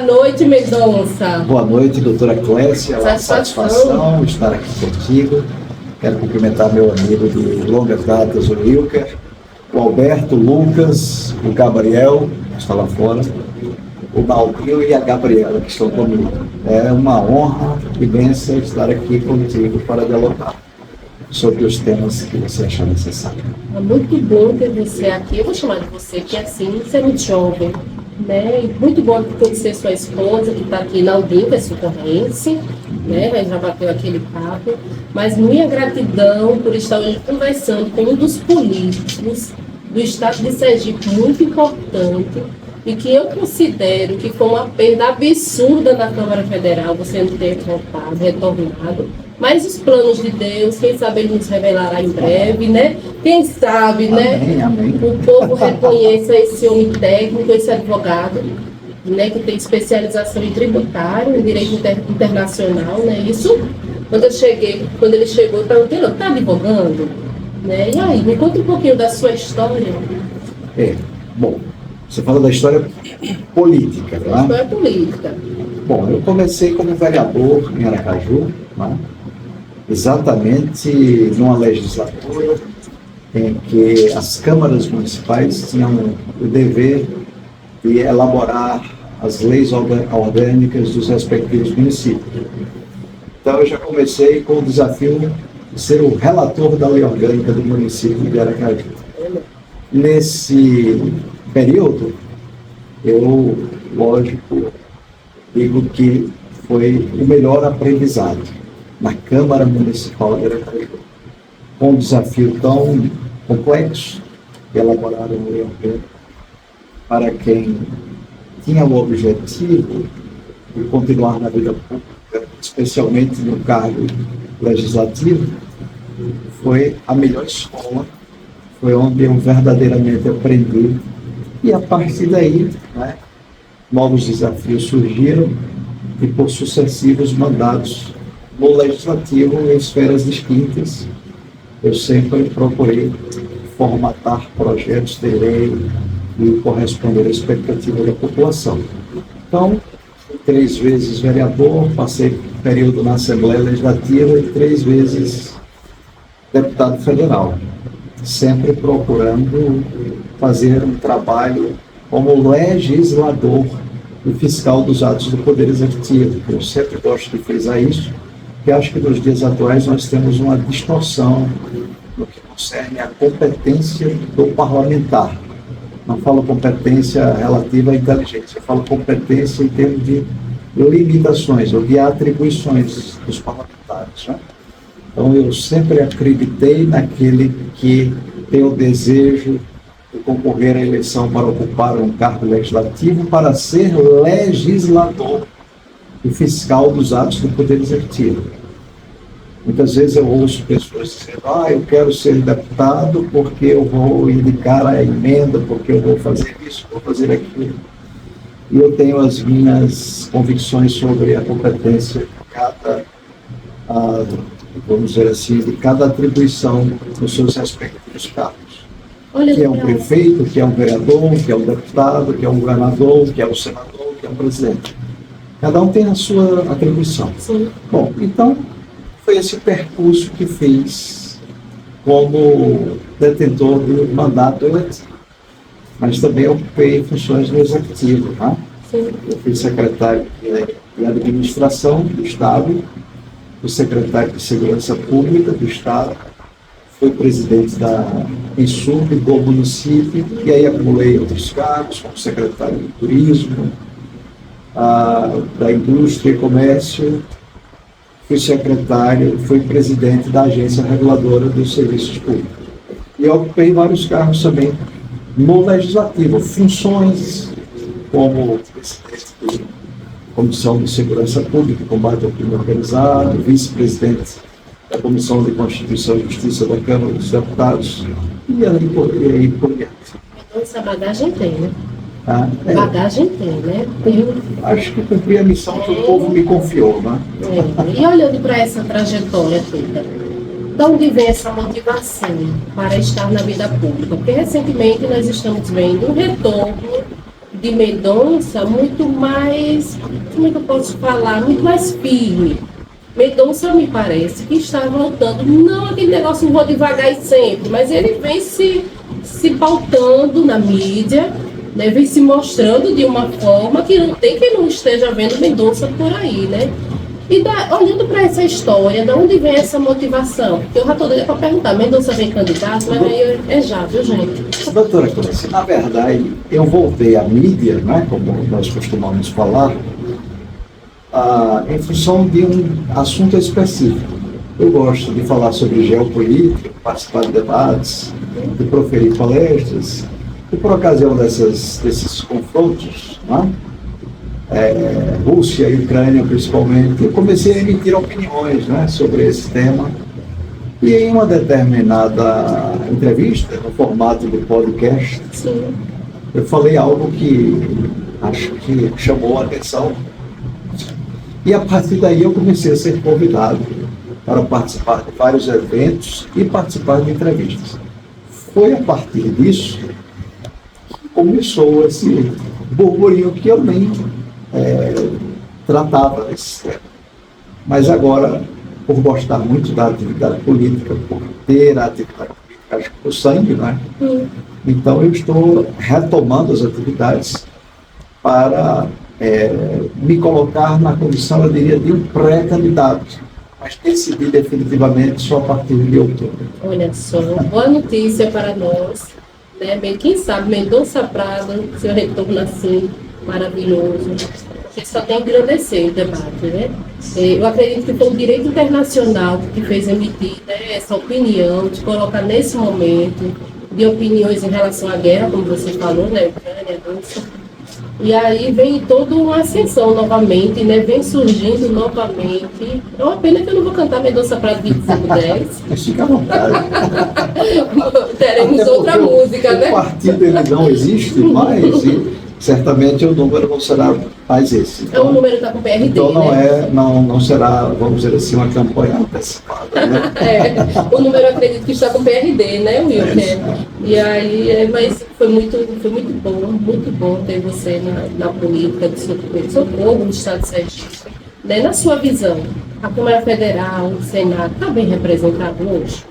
noite, Mendonça. Boa noite, doutora Clécia. É uma satisfação estar aqui contigo. Quero cumprimentar meu amigo de longas datas, o Wilker, o Alberto, o Lucas, o Gabriel, que está lá fora, o Naldinho e a Gabriela, que estão comigo. É uma honra e bênção estar aqui contigo para dialogar sobre os temas que você achar necessário. É muito bom ter você aqui. Eu vou chamar de você, que assim, você é muito jovem, né? E muito bom conhecer sua esposa, que está aqui, Naldinho, que é socorrense, né? Já bateu aquele papo. Mas minha gratidão por estar hoje conversando com um dos políticos do estado de Sergipe, muito importante, e que eu considero que foi uma perda absurda na Câmara Federal, você não ter voltado, retornado. Mas os planos de Deus, quem sabe Ele nos revelará em breve, né? Quem sabe, né? Amém, amém. O povo reconheça esse homem técnico, esse advogado, né? Que tem especialização em tributário, em direito internacional, né? Isso, quando ele chegou, eu perguntei, tá advogando? Né? E aí, me conta um pouquinho da sua história. Bom, você fala da história política, não é? História política. Bom, eu comecei como vereador em Aracaju, né? Exatamente numa legislatura em que as câmaras municipais tinham o dever de elaborar as leis orgânicas dos respectivos municípios. Então eu já comecei com o desafio de ser o relator da lei orgânica do município de Aracaju. Nesse período, eu, lógico, digo que foi o melhor aprendizado na Câmara Municipal de Aracaju. Com um desafio tão complexo, elaborar uma lei orgânica para quem tinha o objetivo de continuar na vida pública, especialmente no cargo legislativo, foi a melhor escola, foi onde eu verdadeiramente aprendi, e a partir daí, né, novos desafios surgiram e por sucessivos mandatos no legislativo em esferas distintas, eu sempre procurei formatar projetos de lei e corresponder à expectativa da população. Então, 3 vezes vereador, passei período na Assembleia Legislativa e 3 vezes deputado federal, sempre procurando fazer um trabalho como legislador e fiscal dos atos do Poder Executivo. Eu sempre gosto de frisar isso, porque acho que nos dias atuais nós temos uma distorção no que concerne à competência do parlamentar. Não falo competência relativa à inteligência, eu falo competência em termos de limitações ou de atribuições dos parlamentares, né? Então eu sempre acreditei naquele que tem o desejo de concorrer à eleição para ocupar um cargo legislativo, para ser legislador e fiscal dos atos do Poder Executivo. Muitas vezes eu ouço pessoas dizendo, eu quero ser deputado porque eu vou indicar a emenda, porque eu vou fazer isso, vou fazer aquilo. E eu tenho as minhas convicções sobre a competência de cada, vamos dizer assim, de cada atribuição nos seus respectivos cargos. Que é um prefeito, que é um vereador, que é um deputado, que é um governador, que é um senador, que é um presidente. Cada um tem a sua atribuição. Sim. Bom, então, foi esse percurso que fiz como detentor do mandato eletivo. Mas também ocupei funções no executivo, tá? Sim. Eu fui secretário de administração do Estado, fui secretário de Segurança Pública do Estado, fui presidente da Insub do município, e aí acumulei outros cargos, como secretário de Turismo, da Indústria e Comércio, fui secretário, fui presidente da Agência Reguladora dos Serviços Públicos. E ocupei vários cargos também no Legislativo, funções como presidente da Comissão de Segurança Pública e Combate ao Crime Organizado, vice-presidente da Comissão de Constituição e Justiça da Câmara dos Deputados, e aí por diante. Então essa bagagem tem, né? Bagagem tem, né? Acho que cumpri a missão que o povo me confiou, né? E olhando para essa trajetória toda, de onde vem essa motivação para estar na vida pública? Porque recentemente nós estamos vendo um retorno de Mendonça muito mais como é que eu posso falar, muito mais firme. Mendonça me parece que está voltando, não aquele negócio vou devagar e sempre, mas ele vem se pautando na mídia, né, vem se mostrando de uma forma que não tem quem não esteja vendo Mendonça por aí, né? E olhando para essa história, de onde vem essa motivação? Porque eu já estou doida para perguntar, Mendonça vem candidato, mas aí é já, viu, gente? Doutora Cláudia, na verdade, eu voltei à mídia, né, como nós costumamos falar, em função de um assunto específico. Eu gosto de falar sobre geopolítica, participar de debates, de proferir palestras, e por ocasião desses confrontos, né, Rússia e Ucrânia principalmente, eu comecei a emitir opiniões, né, sobre esse tema. E em uma determinada entrevista, no formato de podcast, Sim. eu falei algo que acho que chamou a atenção. E a partir daí eu comecei a ser convidado para participar de vários eventos e participar de entrevistas. Foi a partir disso que começou esse burburinho que eu nem tratava desse tema. Mas agora, por gostar muito da atividade política, por ter a atividade política, acho que por sangue, né? Então eu estou retomando as atividades para me colocar na condição, eu diria, de um pré-candidato, mas decidi definitivamente só a partir de outubro. Olha só, boa notícia para nós, né? Bem, quem sabe Mendonça Prado, seu retorno assim, maravilhoso, porque só tem que agradecer o debate, né? Eu acredito que foi o direito internacional que fez emitir, né, essa opinião, de colocar nesse momento de opiniões em relação à guerra, como você falou, né, Ucrânia, Rússia. E aí vem toda uma ascensão novamente, né? Vem surgindo novamente. É uma pena que eu não vou cantar Mendonça Prado 2510. Mas fica à vontade. Teremos Até outra música, né? O partido ele não existe mais e certamente o número não será mais esse. Então, o número está com o PRD, então né? não será, vamos dizer assim, uma campanha antecipada, né? O número eu acredito que está com o PRD, né, Wilker? E aí, mas foi muito bom ter você na política de Socorro, no estado de Sergipe. Né? Na sua visão, a Câmara Federal, o Senado, está bem representado hoje?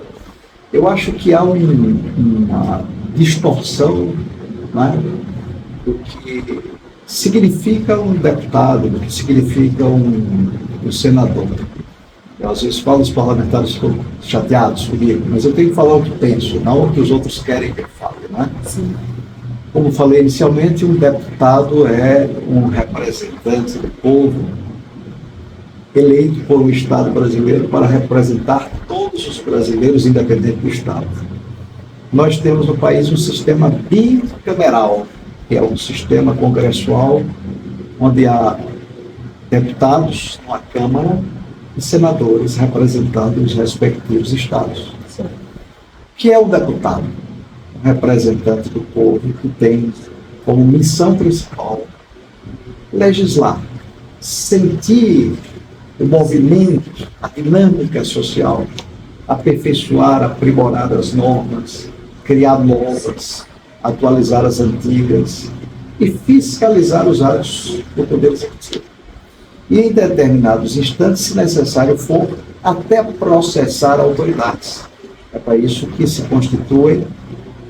Eu acho que há uma distorção, né, do que significa um deputado, do que significa um senador. Eu, às vezes falo, os parlamentares ficam chateados comigo, mas eu tenho que falar o que penso, não o que os outros querem que eu fale, né? Sim. Como falei inicialmente, um deputado é um representante do povo eleito por um Estado brasileiro para representar todos os brasileiros, independente do Estado. Nós temos no país um sistema bicameral, que é um sistema congressual, onde há deputados numa Câmara e senadores representando os respectivos estados. Sim. Que é o deputado? Um representante do povo que tem como missão principal legislar, sentir o movimento, a dinâmica social, aperfeiçoar, aprimorar as normas, criar novas, atualizar as antigas e fiscalizar os atos do Poder Executivo. E em determinados instantes, se necessário for, até processar autoridades. É para isso que se constituem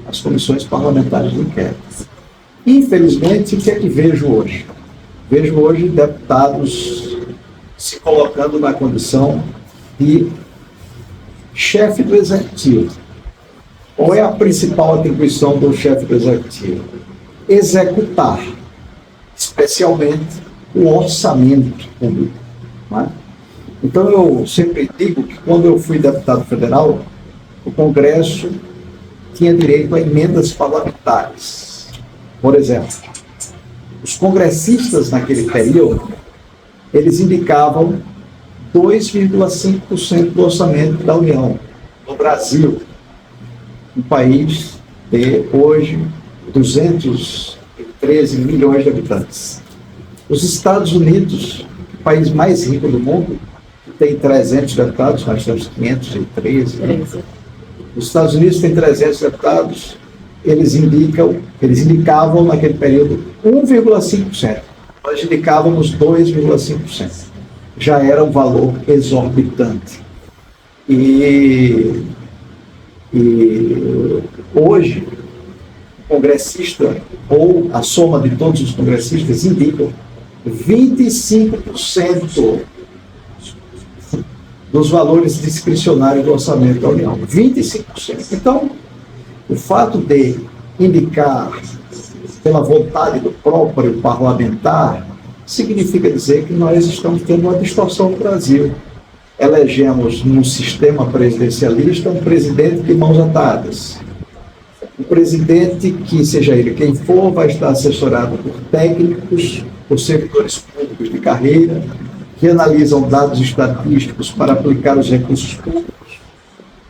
as comissões parlamentares de inquérito. Infelizmente, o que é que vejo hoje? Vejo hoje deputados se colocando na condição de chefe do Executivo. Qual é a principal atribuição do chefe do Executivo? Executar, especialmente o orçamento público. Não é? Então, eu sempre digo que quando eu fui deputado federal, o Congresso tinha direito a emendas parlamentares. Por exemplo, os congressistas naquele período, eles indicavam 2,5% do orçamento da União, no Brasil, um país de, hoje, 213 milhões de habitantes. Os Estados Unidos, o país mais rico do mundo, tem 300 deputados, nós temos 513. Os Estados Unidos têm 300 deputados, eles indicavam naquele período 1,5%. nós indicávamos 2,5%. Já era um valor exorbitante. E hoje, o congressista, ou a soma de todos os congressistas, indicam 25% dos valores discricionários do orçamento da União. 25%. Então, o fato de indicar pela vontade do próprio parlamentar significa dizer que nós estamos tendo uma distorção no Brasil. Elegemos num sistema presidencialista um presidente de mãos atadas. Um presidente que, seja ele quem for, vai estar assessorado por técnicos, por servidores públicos de carreira, que analisam dados estatísticos para aplicar os recursos públicos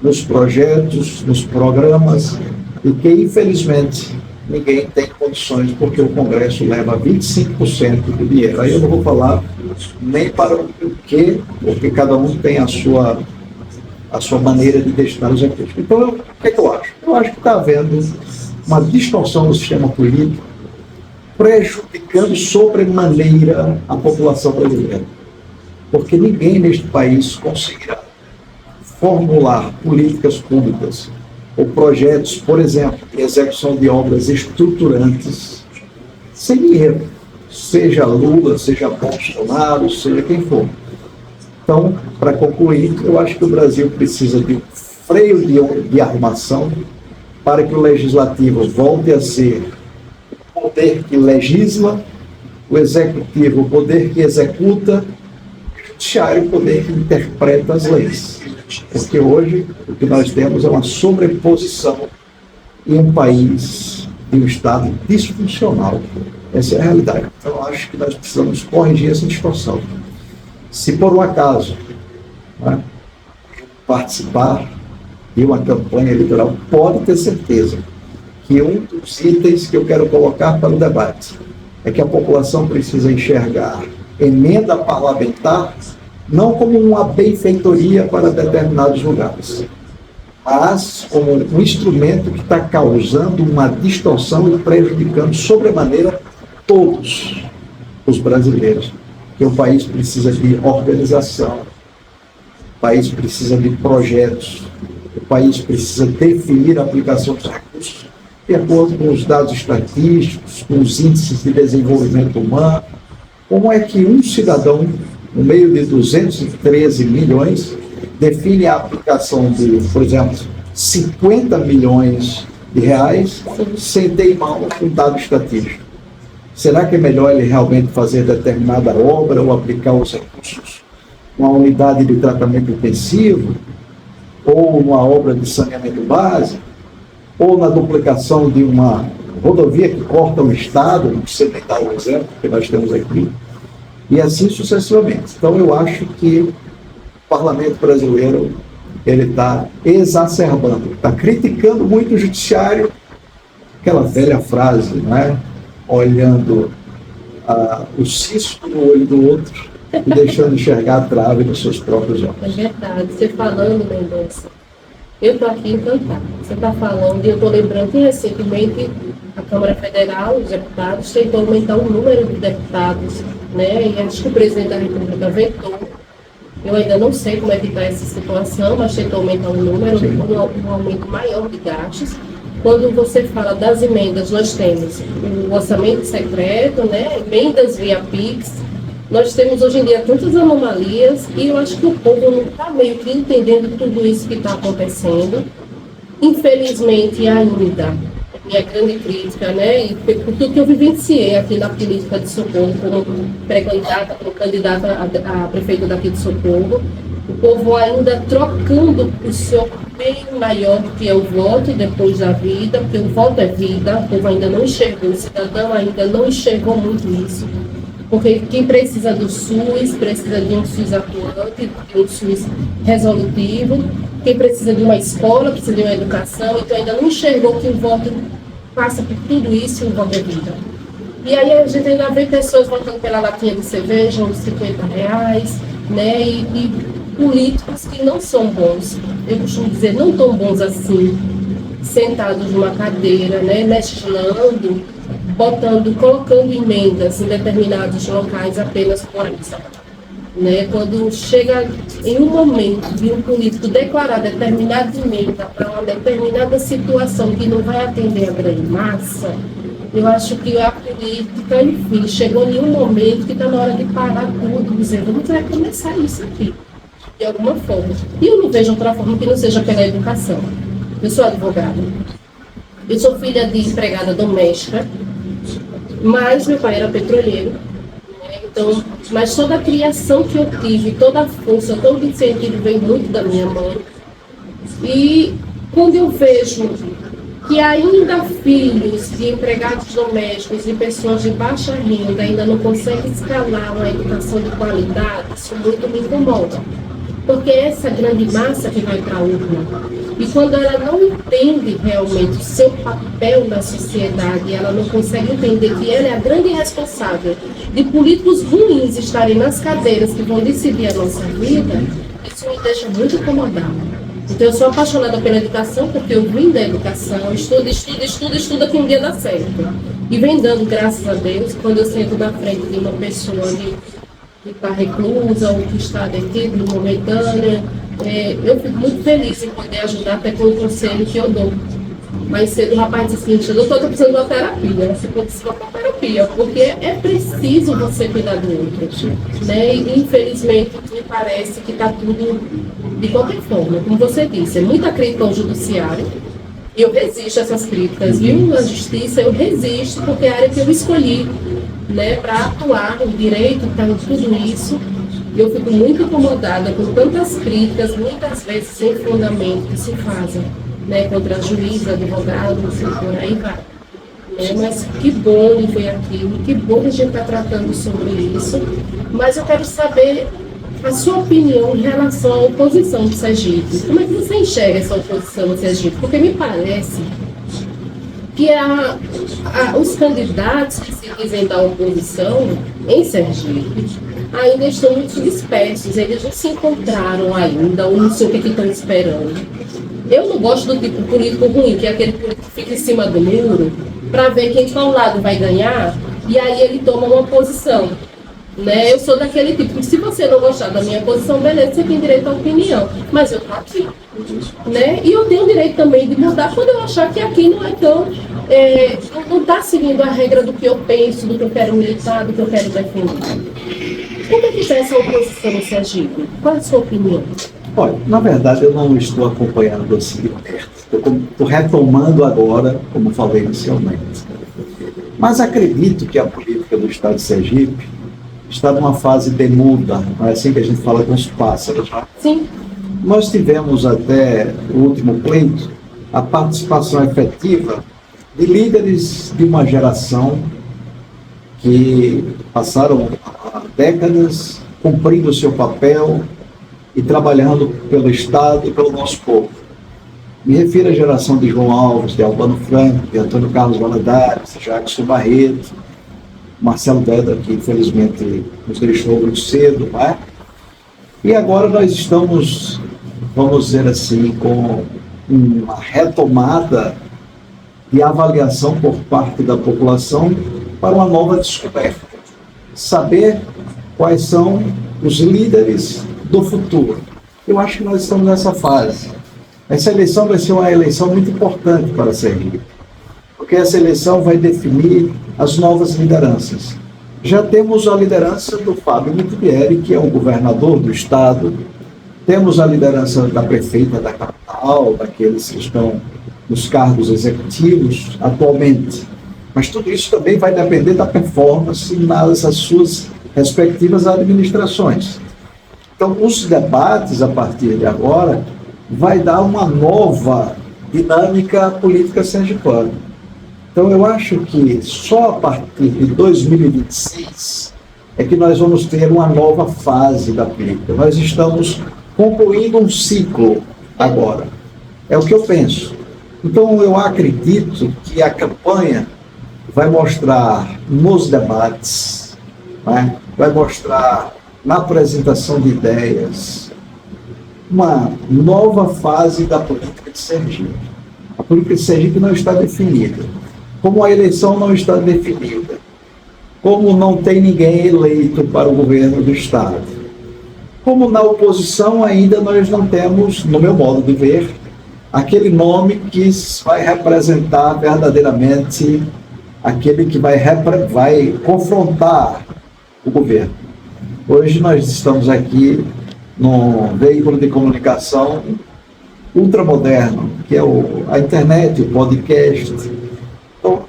nos projetos, nos programas, e que, infelizmente, ninguém tem condições, porque o Congresso leva 25% do dinheiro. Aí eu não vou falar nem para o quê, porque cada um tem a sua maneira de destinar os recursos. Então, o que é que eu acho? Eu acho que está havendo uma distorção no sistema político, prejudicando sobremaneira a população brasileira. Porque ninguém neste país conseguirá formular políticas públicas ou projetos, por exemplo, de execução de obras estruturantes, sem dinheiro, seja Lula, seja Bolsonaro, seja quem for. Então, para concluir, eu acho que o Brasil precisa de um freio de arrumação para que o Legislativo volte a ser o poder que legisla, o Executivo o poder que executa, e o Judiciário o poder que interpreta as leis. Porque hoje o que nós temos é uma sobreposição em um país, em um Estado disfuncional. Essa é a realidade. Então, eu acho que nós precisamos corrigir essa distorção. Se por um acaso, né, participar de uma campanha eleitoral, pode ter certeza que um dos itens que eu quero colocar para o debate é que a população precisa enxergar emenda parlamentar não como uma benfeitoria para determinados lugares, mas como um instrumento que está causando uma distorção e prejudicando sobremaneira todos os brasileiros. Porque o país precisa de organização, o país precisa de projetos, o país precisa definir a aplicação dos recursos de acordo com os dados estatísticos, com os índices de desenvolvimento humano. Como é que um cidadão, no meio de 213 milhões, define a aplicação de, por exemplo, 50 milhões de reais sem ter em mão um dado estatístico? Será que é melhor ele realmente fazer determinada obra ou aplicar os recursos numa unidade de tratamento intensivo, ou numa obra de saneamento básico, ou na duplicação de uma rodovia que corta o estado, não precisa nem dar o exemplo que nós temos aqui, e assim sucessivamente. Então, eu acho que o parlamento brasileiro ele está exacerbando, está criticando muito o judiciário, aquela velha frase, não é? Olhando o cisco no olho do outro e deixando enxergar a trave nos seus próprios olhos. É verdade. Você falando, Mendonça, eu estou aqui encantada. Você está falando, e eu estou lembrando que recentemente a Câmara Federal, os deputados, tentou aumentar o número de deputados, né? E acho que o presidente da República vetou. Eu ainda não sei como é que está essa situação, mas tentou aumentar o número, um aumento maior de gastos. Quando você fala das emendas, nós temos o orçamento secreto, né? Emendas via PIX. Nós temos hoje em dia tantas anomalias e eu acho que o povo não está meio que entendendo tudo isso que está acontecendo. Infelizmente, ainda, minha grande crítica, né? E por tudo que eu vivenciei aqui na política de Socorro, como pré-candidata, como candidata a prefeito daqui de Socorro, o povo ainda trocando o seu bem maior que é o voto depois da vida, porque o voto é vida, o povo ainda não enxergou, o cidadão ainda não enxergou muito isso, porque quem precisa do SUS, precisa de um SUS atuante, de um SUS resolutivo, quem precisa de uma escola, precisa de uma educação, então ainda não enxergou que o voto passa por tudo isso e o voto é vida. E aí a gente ainda vê pessoas votando pela latinha de cerveja, uns R$50, né, e políticos que não são bons, eu costumo dizer, não tão bons assim, sentados numa cadeira, né, legislando colocando emendas em determinados locais apenas por isso. Né? Quando chega em um momento de um político declarar determinada emenda para uma determinada situação que não vai atender a grande massa, eu acho que a política, enfim, chegou em um momento que está na hora de parar tudo, dizer, vamos recomeçar isso aqui, de alguma forma. E eu não vejo outra forma que não seja pela educação. Eu sou advogada, eu sou filha de empregada doméstica, mas meu pai era petroleiro. Então, mas toda a criação que eu tive, toda a força, todo o incentivo veio muito da minha mãe. E quando eu vejo que ainda filhos de empregados domésticos e pessoas de baixa renda ainda não conseguem escalar uma educação de qualidade, isso muito me incomoda. Porque é essa grande massa que vai para a urna. E quando ela não entende realmente o seu papel na sociedade, ela não consegue entender que ela é a grande responsável de políticos ruins estarem nas cadeiras que vão decidir a nossa vida, isso me deixa muito incomodada. Então eu sou apaixonada pela educação porque eu vim da educação, estudo que um dia dá certo. E vem dando, graças a Deus, quando eu sento na frente de uma pessoa que está reclusa ou que está detida, momentânea, eu fico muito feliz em poder ajudar até com o conselho que eu dou. Mais cedo o rapaz disse assim, doutor, estou precisando de uma terapia, você precisa de uma terapia, porque é preciso você cuidar do outro. Né? E infelizmente me parece que está tudo de qualquer forma, como você disse, é muita crítica ao judiciário, e eu resisto a essas críticas, viu? A justiça eu resisto, porque é a área que eu escolhi, né, para atuar no direito, para tudo isso. E eu fico muito incomodada com tantas críticas, muitas vezes sem fundamento, que se fazem, né, contra juízes, advogados, e por aí vai. Mas que bom de ver aquilo, que bom que a gente está tratando sobre isso. Mas eu quero saber a sua opinião em relação à oposição de Sergipe. Como é que você enxerga essa oposição de Sergipe? Porque me parece que os candidatos que se dizem da oposição em Sergipe ainda estão muito dispersos, eles não se encontraram ainda, ou não sei o que estão esperando. Eu não gosto do tipo político ruim, que é aquele político que fica em cima do muro para ver quem qual lado vai ganhar, e aí ele toma uma posição. Né? Eu sou daquele tipo, se você não gostar da minha posição, beleza, você tem direito à opinião, mas eu estou aqui. Né? E eu tenho o direito também de mudar quando eu achar que aqui não é tão... não está seguindo a regra do que eu penso, do que eu quero militar, do que eu quero defender. Como é que está essa oposição no Sergipe? Qual é a sua opinião? Olha, na verdade eu não estou acompanhando assim de perto. Estou retomando agora, como falei inicialmente. Mas acredito que a política do Estado de Sergipe está numa fase de muda, não é assim que a gente fala com os pássaros. Sim. Nós tivemos até o último pleito a participação efetiva de líderes de uma geração que passaram décadas cumprindo o seu papel e trabalhando pelo Estado e pelo nosso povo. Me refiro à geração de João Alves, de Albano Franco, de Antônio Carlos Valadares, de Jackson Barreto, Marcelo Deda, que infelizmente nos deixou muito cedo, não é? E agora nós estamos, vamos dizer assim, com uma retomada de avaliação por parte da população para uma nova descoberta. Saber quais são os líderes do futuro. Eu acho que nós estamos nessa fase. Essa eleição vai ser uma eleição muito importante para Sergipe, porque essa eleição vai definir as novas lideranças. Já temos a liderança do Fábio Mitibieri, que é o governador do estado, temos a liderança da prefeita da capital, daqueles que estão nos cargos executivos atualmente. Mas tudo isso também vai depender da performance nas suas respectivas administrações. Então, os debates, a partir de agora, vai dar uma nova dinâmica política sergipana. Então, eu acho que só a partir de 2026 é que nós vamos ter uma nova fase da política. Nós estamos concluindo um ciclo agora. É o que eu penso. Então, eu acredito que a campanha vai mostrar nos debates, né? Vai mostrar na apresentação de ideias, uma nova fase da política de Sergipe. A política de Sergipe não está definida. como a eleição não está definida, como não tem ninguém eleito para o governo do Estado, como na oposição ainda nós não temos, no meu modo de ver, aquele nome que vai representar verdadeiramente aquele que vai confrontar o governo. Hoje nós estamos aqui num veículo de comunicação ultramoderno, que é a internet, o podcast. Então,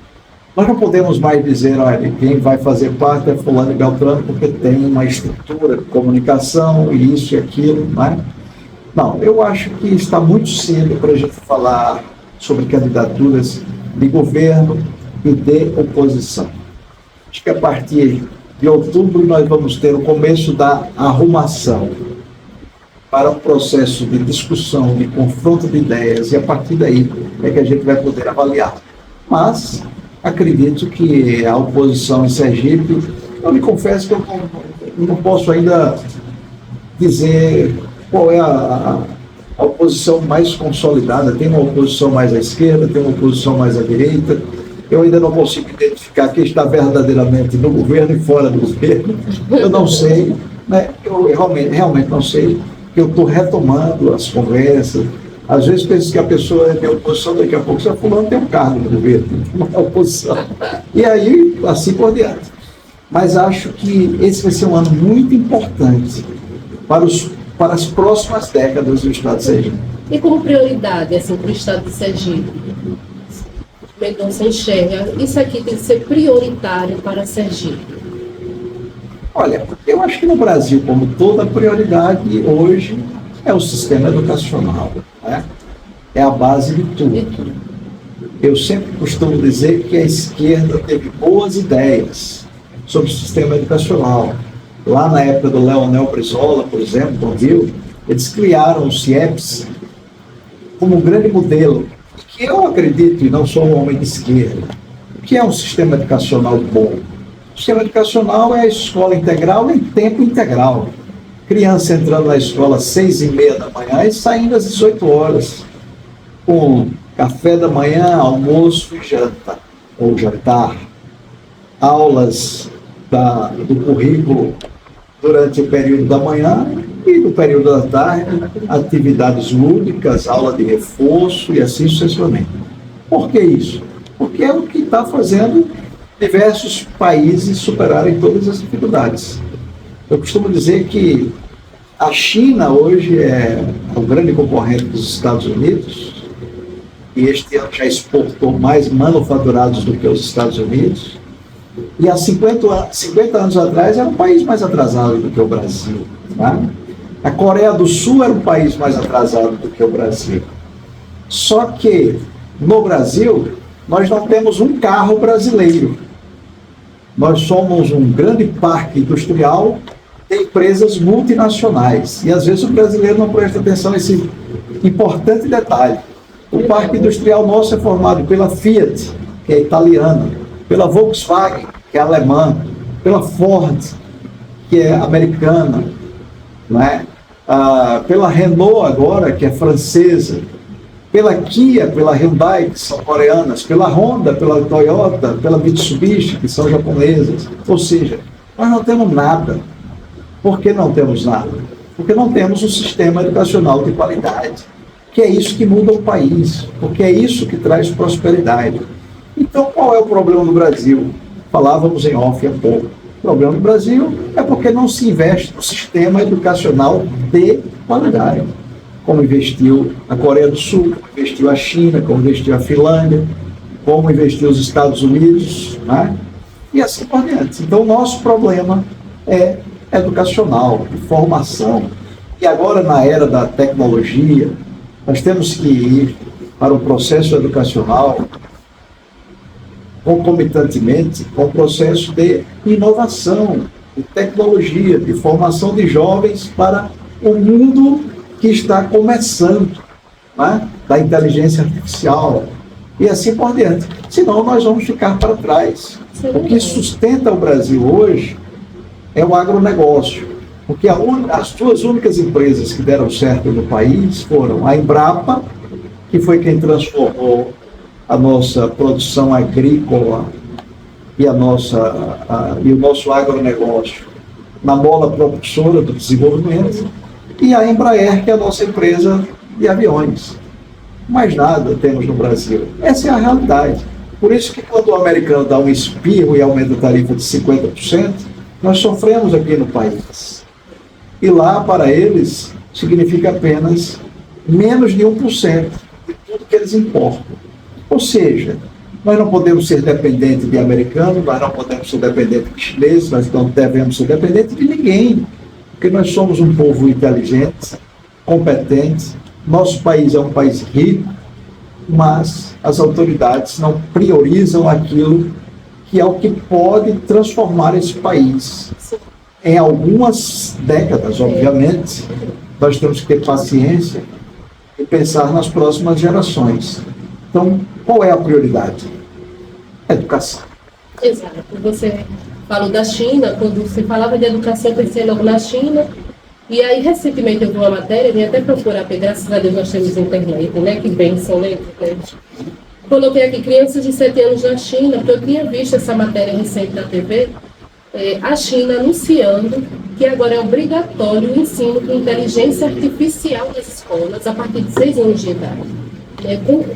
nós não podemos mais dizer, olha, quem vai fazer parte é fulano e beltrano porque tem uma estrutura de comunicação e isso e aquilo, não é? Não, eu acho que está muito cedo para a gente falar sobre candidaturas de governo e de oposição. Acho que a partir de outubro nós vamos ter o começo da arrumação para um processo de discussão, de confronto de ideias, e a partir daí é que a gente vai poder avaliar. Mas acredito que a oposição em Sergipe, eu lhe confesso que eu não posso ainda dizer qual é a oposição mais consolidada. Tem uma oposição mais à esquerda, tem uma oposição mais à direita. Eu ainda não consigo identificar quem está verdadeiramente no governo e fora do governo. Eu não sei, né? Eu realmente não sei. Eu estou retomando as conversas. Às vezes penso que a pessoa é de oposição, daqui a pouco você fulano tem um cargo no governo, não é oposição. E aí, assim por diante. Mas acho que esse vai ser um ano muito importante para as próximas décadas do Estado de Sergipe. E como prioridade, assim, para o Estado de Sergipe? Mendonça enxerga, isso aqui tem que ser prioritário para Sergipe? Olha, eu acho que no Brasil, como toda prioridade hoje, é o sistema educacional, né? É a base de tudo. Eu sempre costumo dizer que a esquerda teve boas ideias sobre o sistema educacional. Lá na época do Leonel Brizola, por exemplo, no Rio, eles criaram o CIEPS como um grande modelo, que eu acredito, e não sou um homem de esquerda, que é um sistema educacional bom. O sistema educacional é a escola integral em tempo integral. Criança entrando na escola às 6h30 da manhã e saindo às 18 horas, com café da manhã, almoço e janta, ou jantar. Aulas do currículo durante o período da manhã e no período da tarde, atividades lúdicas, aula de reforço e assim sucessivamente. Por que isso? Porque é o que está fazendo diversos países superarem todas as dificuldades. Eu costumo dizer que a China hoje é o grande concorrente dos Estados Unidos e este ano já exportou mais manufaturados do que os Estados Unidos. E há 50 anos atrás era um país mais atrasado do que o Brasil. Tá? A Coreia do Sul era um país mais atrasado do que o Brasil. Só que no Brasil nós não temos um carro brasileiro. Nós somos um grande parque industrial de empresas multinacionais. E às vezes o brasileiro não presta atenção nesse importante detalhe. O parque industrial nosso é formado pela Fiat, que é italiana, pela Volkswagen, que é alemã, pela Ford, que é americana, não é? Pela Renault agora, que é francesa, pela Kia, pela Hyundai, que são coreanas, pela Honda, pela Toyota, pela Mitsubishi, que são japonesas. Ou seja, nós não temos nada. Por que não temos nada? Porque não temos um sistema educacional de qualidade, que é isso que muda o país, porque é isso que traz prosperidade. Então, qual é o problema do Brasil? Falávamos em off há pouco. O problema do Brasil é porque não se investe no sistema educacional de qualidade, como investiu a Coreia do Sul, como investiu a China, como investiu a Finlândia, como investiu os Estados Unidos, né? E assim por diante. Então, o nosso problema é educacional, de formação. E agora, na era da tecnologia, nós temos que ir para um processo educacional concomitantemente com o processo de inovação, de tecnologia, de formação de jovens para o mundo que está começando, né? Da inteligência artificial e assim por diante. Senão nós vamos ficar para trás. O que sustenta o Brasil hoje é o agronegócio, porque as duas únicas empresas que deram certo no país foram a Embrapa, que foi quem transformou a nossa produção agrícola e, e o nosso agronegócio na mola propulsora do desenvolvimento, e a Embraer, que é a nossa empresa de aviões. Mais nada temos no Brasil. Essa é a realidade. Por isso que quando o americano dá um espirro e aumenta a tarifa de 50%, nós sofremos aqui no país. E lá, para eles, significa apenas menos de 1% de tudo que eles importam. Ou seja, nós não podemos ser dependentes de americanos, nós não podemos ser dependentes de chineses, nós não devemos ser dependentes de ninguém, porque nós somos um povo inteligente, competente, nosso país é um país rico, mas as autoridades não priorizam aquilo que é o que pode transformar esse país. Em algumas décadas, obviamente, nós temos que ter paciência e pensar nas próximas gerações. Então, qual é a prioridade? Educação. Exato. Você falou da China, quando você falava de educação, eu pensei logo na China. E aí, recentemente, eu vi uma matéria, vim até procurar, porque graças a Deus nós temos internet, né? Que bênção, né? Coloquei aqui crianças de 7 anos na China, porque eu tinha visto essa matéria recente na TV, a China anunciando que agora é obrigatório o ensino de inteligência artificial nas escolas a partir de 6 anos de idade.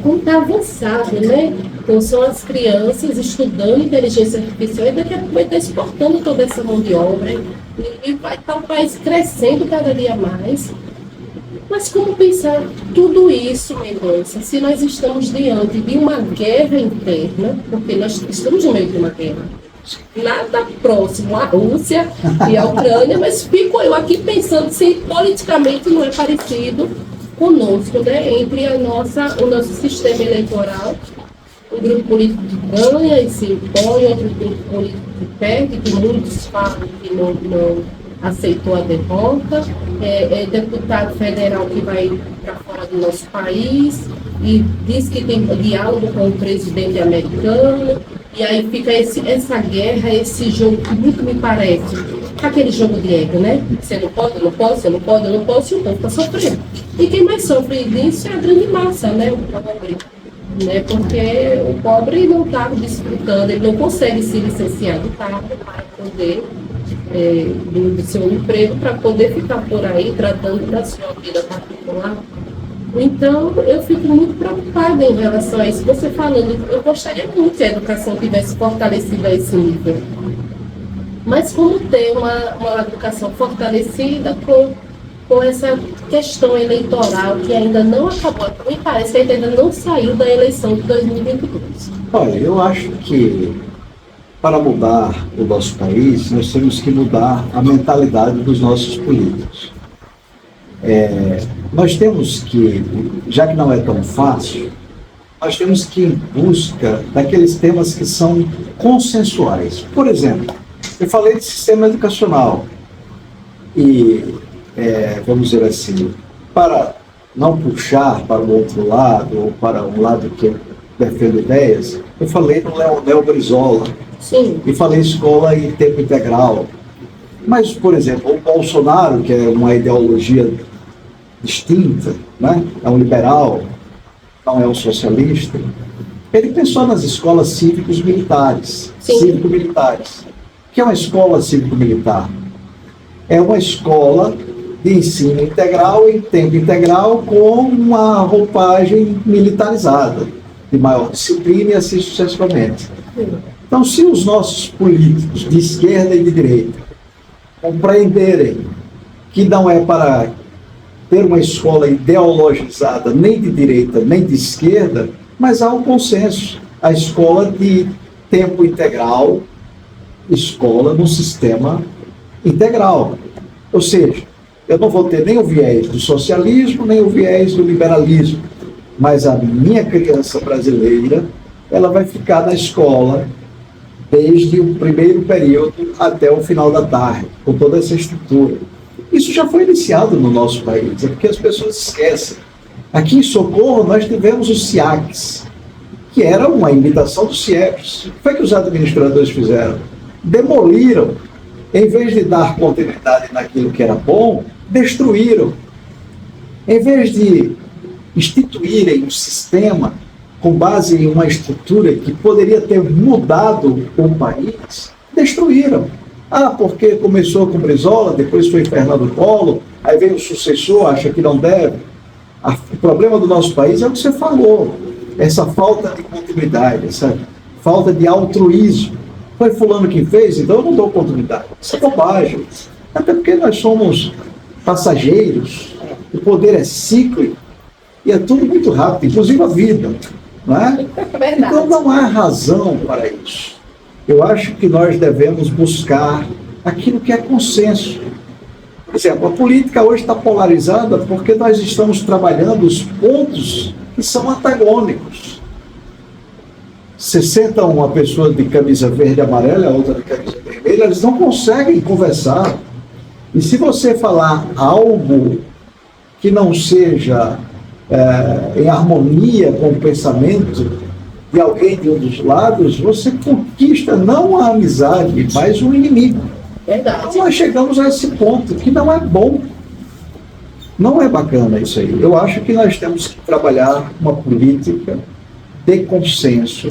Como está avançado, né? Então, são as crianças estudando inteligência artificial e daqui a pouco vai estar exportando toda essa mão de obra e vai estar o país crescendo cada dia mais. Mas como pensar tudo isso, Mendonça, se nós estamos diante de uma guerra interna, porque nós estamos no meio de uma guerra, nada próximo à Rússia e à Ucrânia, mas fico eu aqui pensando se politicamente não é parecido conosco, né? Entre o nosso sistema eleitoral, um grupo político que ganha e se impõe, outro grupo político que perde, que muitos falam que não aceitou a derrota, deputado federal que vai para fora do nosso país e diz que tem diálogo com o presidente americano, e aí fica essa guerra, esse jogo que muito me parece aquele jogo de ego, né? Você não pode, eu não posso, você não pode, eu não posso, e o povo está sofrendo. E quem mais sofre disso é a grande massa, né? O pobre. Né? Porque o pobre não está desfrutando, ele não consegue se licenciar do cargo para poder, do seu emprego, para poder ficar por aí tratando da sua vida particular. Então, eu fico muito preocupada em relação a isso. Você falando, eu gostaria muito que a educação tivesse fortalecido a esse nível. Mas como ter uma educação fortalecida com essa questão eleitoral que ainda não acabou? Me parece que ainda não saiu da eleição de 2022. Olha, eu acho que para mudar o nosso país, nós temos que mudar a mentalidade dos nossos políticos. Nós temos que, já que não é tão fácil, nós temos que ir em busca daqueles temas que são consensuais. Por exemplo, eu falei de sistema educacional e, vamos dizer assim, para não puxar para o outro lado, ou para um lado que defende ideias, eu falei no Léo Brizola. Sim. E falei escola em tempo integral. Mas, por exemplo, o Bolsonaro, que é uma ideologia distinta, né? É um liberal, não é um socialista, ele pensou nas escolas cívicos-militares. Cívico-militares. O que é uma escola cívico-militar? É uma escola de ensino integral, em tempo integral, com uma roupagem militarizada, de maior disciplina e assim sucessivamente. Então, se os nossos políticos de esquerda e de direita compreenderem que não é para ter uma escola ideologizada nem de direita nem de esquerda, mas há um consenso. A escola de tempo integral, escola no sistema integral. Ou seja, eu não vou ter nem o viés do socialismo, nem o viés do liberalismo, mas a minha criança brasileira, ela vai ficar na escola desde o primeiro período até o final da tarde, com toda essa estrutura. Isso já foi iniciado no nosso país, é porque as pessoas esquecem. Aqui em Socorro nós tivemos os SIACs, que era uma imitação do CIEPS. O que foi que os administradores fizeram? Demoliram. Em vez de dar continuidade naquilo que era bom, destruíram. Em vez de instituírem um sistema com base em uma estrutura que poderia ter mudado o país, destruíram. Ah, porque começou com Brizola, depois foi Fernando Collor, aí veio o sucessor, acha que não deve. O problema do nosso país é o que você falou, essa falta de continuidade, essa falta de altruísmo. Foi fulano que fez, então eu não dou continuidade. Isso é bobagem. Até porque nós somos passageiros, o poder é cíclico e é tudo muito rápido, inclusive a vida. Não é? Então não há razão para isso. Eu acho que nós devemos buscar aquilo que é consenso. Por exemplo, a política hoje está polarizada porque nós estamos trabalhando os pontos que são antagônicos. Você senta uma pessoa de camisa verde e amarela e a outra de camisa vermelha, eles não conseguem conversar. E se você falar algo que não seja em harmonia com o pensamento de alguém de um dos lados, você conquista não a amizade, mas um inimigo. Verdade. Então nós chegamos a esse ponto que não é bom. Não é bacana isso aí. Eu acho que nós temos que trabalhar uma política de consenso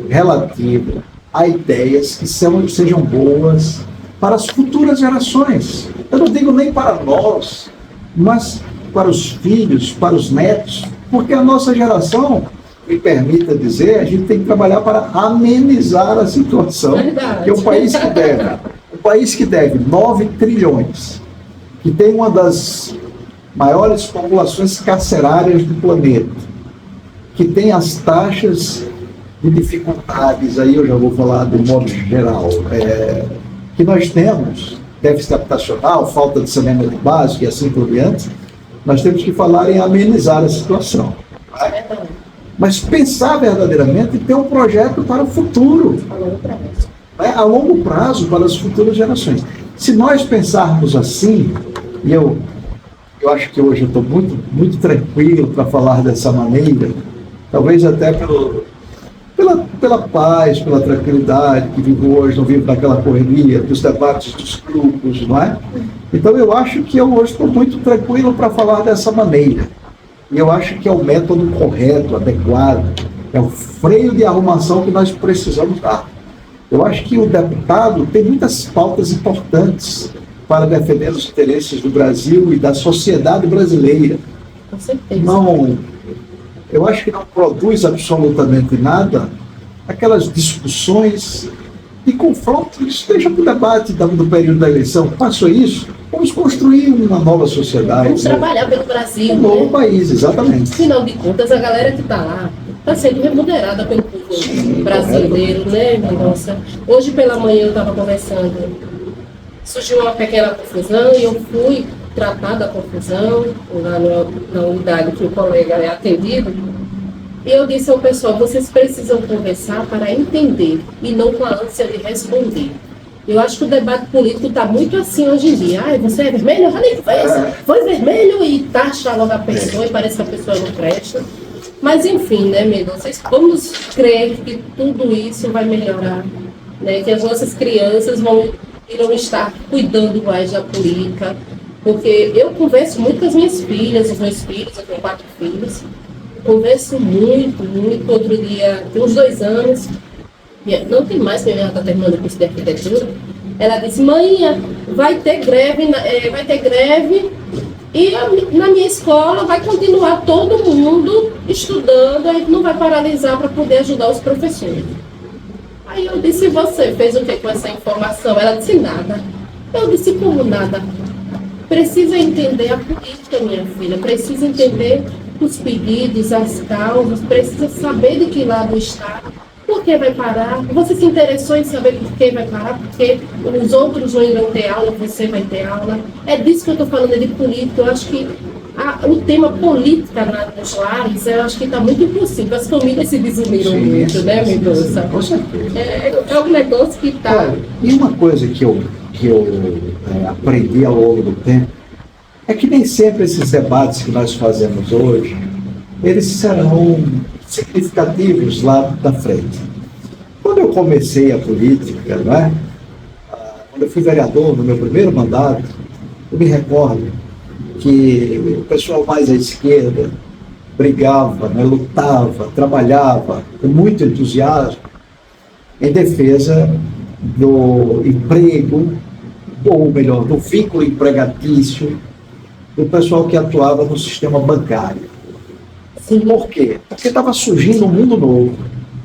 relativa a ideias que sejam boas para as futuras gerações. Eu não digo nem para nós, mas para os filhos, para os netos, porque a nossa geração, me permita dizer, a gente tem que trabalhar para amenizar a situação. Verdade. Que é um país que deve 9 trilhões, que tem uma das maiores populações carcerárias do planeta, que tem as taxas de dificuldades, aí eu já vou falar de modo geral, que nós temos, déficit habitacional, falta de saneamento básico e assim por diante, nós temos que falar em amenizar a situação. Mas pensar verdadeiramente e ter um projeto para o futuro, a longo prazo para as futuras gerações. Se nós pensarmos assim, e eu acho que hoje eu estou muito, muito tranquilo para falar dessa maneira, talvez até pela paz, pela tranquilidade que vivo hoje, não vivo naquela correria dos debates dos grupos, não é? Então eu acho que eu hoje estou muito tranquilo para falar dessa maneira. E eu acho que é o método correto, adequado, é o freio de arrumação que nós precisamos dar. Eu acho que o deputado tem muitas pautas importantes para defender os interesses do Brasil e da sociedade brasileira. Com certeza. Eu acho que não produz absolutamente nada aquelas discussões de confronto. Isso deixa para o debate do período da eleição. Passou isso, vamos construir uma nova sociedade. Vamos trabalhar pelo Brasil. Um novo país, exatamente. Afinal de contas, a galera que está lá está sendo remunerada pelo povo brasileiro, né, nossa? Hoje pela manhã eu estava conversando, surgiu uma pequena confusão e eu fui tratar da confusão lá na unidade que o colega é atendido. E eu disse ao pessoal, vocês precisam conversar para entender e não com a ânsia de responder. Eu acho que o debate político está muito assim hoje em dia. Ai, você é vermelho? Eu nem foi vermelho e taxa logo a pessoa e parece que a pessoa não presta. Mas enfim, né, Mendonça, vamos crer que tudo isso vai melhorar, né? Que as nossas crianças irão estar cuidando mais da política, porque eu converso muito com as minhas filhas, os meus filhos, eu tenho 4 filhos, converso muito. Outro dia, tem uns 2 anos, não tem mais, porque ela está terminando o curso de arquitetura, ela disse, mãe, vai ter greve e na minha escola vai continuar todo mundo estudando, a gente não vai paralisar para poder ajudar os professores. Aí eu disse, você fez o que com essa informação? Ela disse, nada. Eu disse, como nada? Precisa entender a política, minha filha, precisa entender os pedidos, as causas, precisa saber de que lado está, por que vai parar. Você se interessou em saber por que vai parar, porque os outros não irão ter aula, você vai ter aula. É disso que eu estou falando, é de política. Eu acho que o tema política nos lares, eu acho que está muito impossível. As famílias se desuniram muito, né, Mendonça? Com certeza. É um negócio que está... E uma coisa que eu aprendi ao longo do tempo é que nem sempre esses debates que nós fazemos hoje, eles serão significativos lá da frente. Quando eu comecei a política, não é? Quando eu fui vereador no meu primeiro mandato, eu me recordo que o pessoal mais à esquerda brigava, né, lutava, trabalhava com muito entusiasmo em defesa do emprego, ou melhor, do vínculo empregatício do pessoal que atuava no sistema bancário. Sim. Por quê? Porque estava surgindo um mundo novo,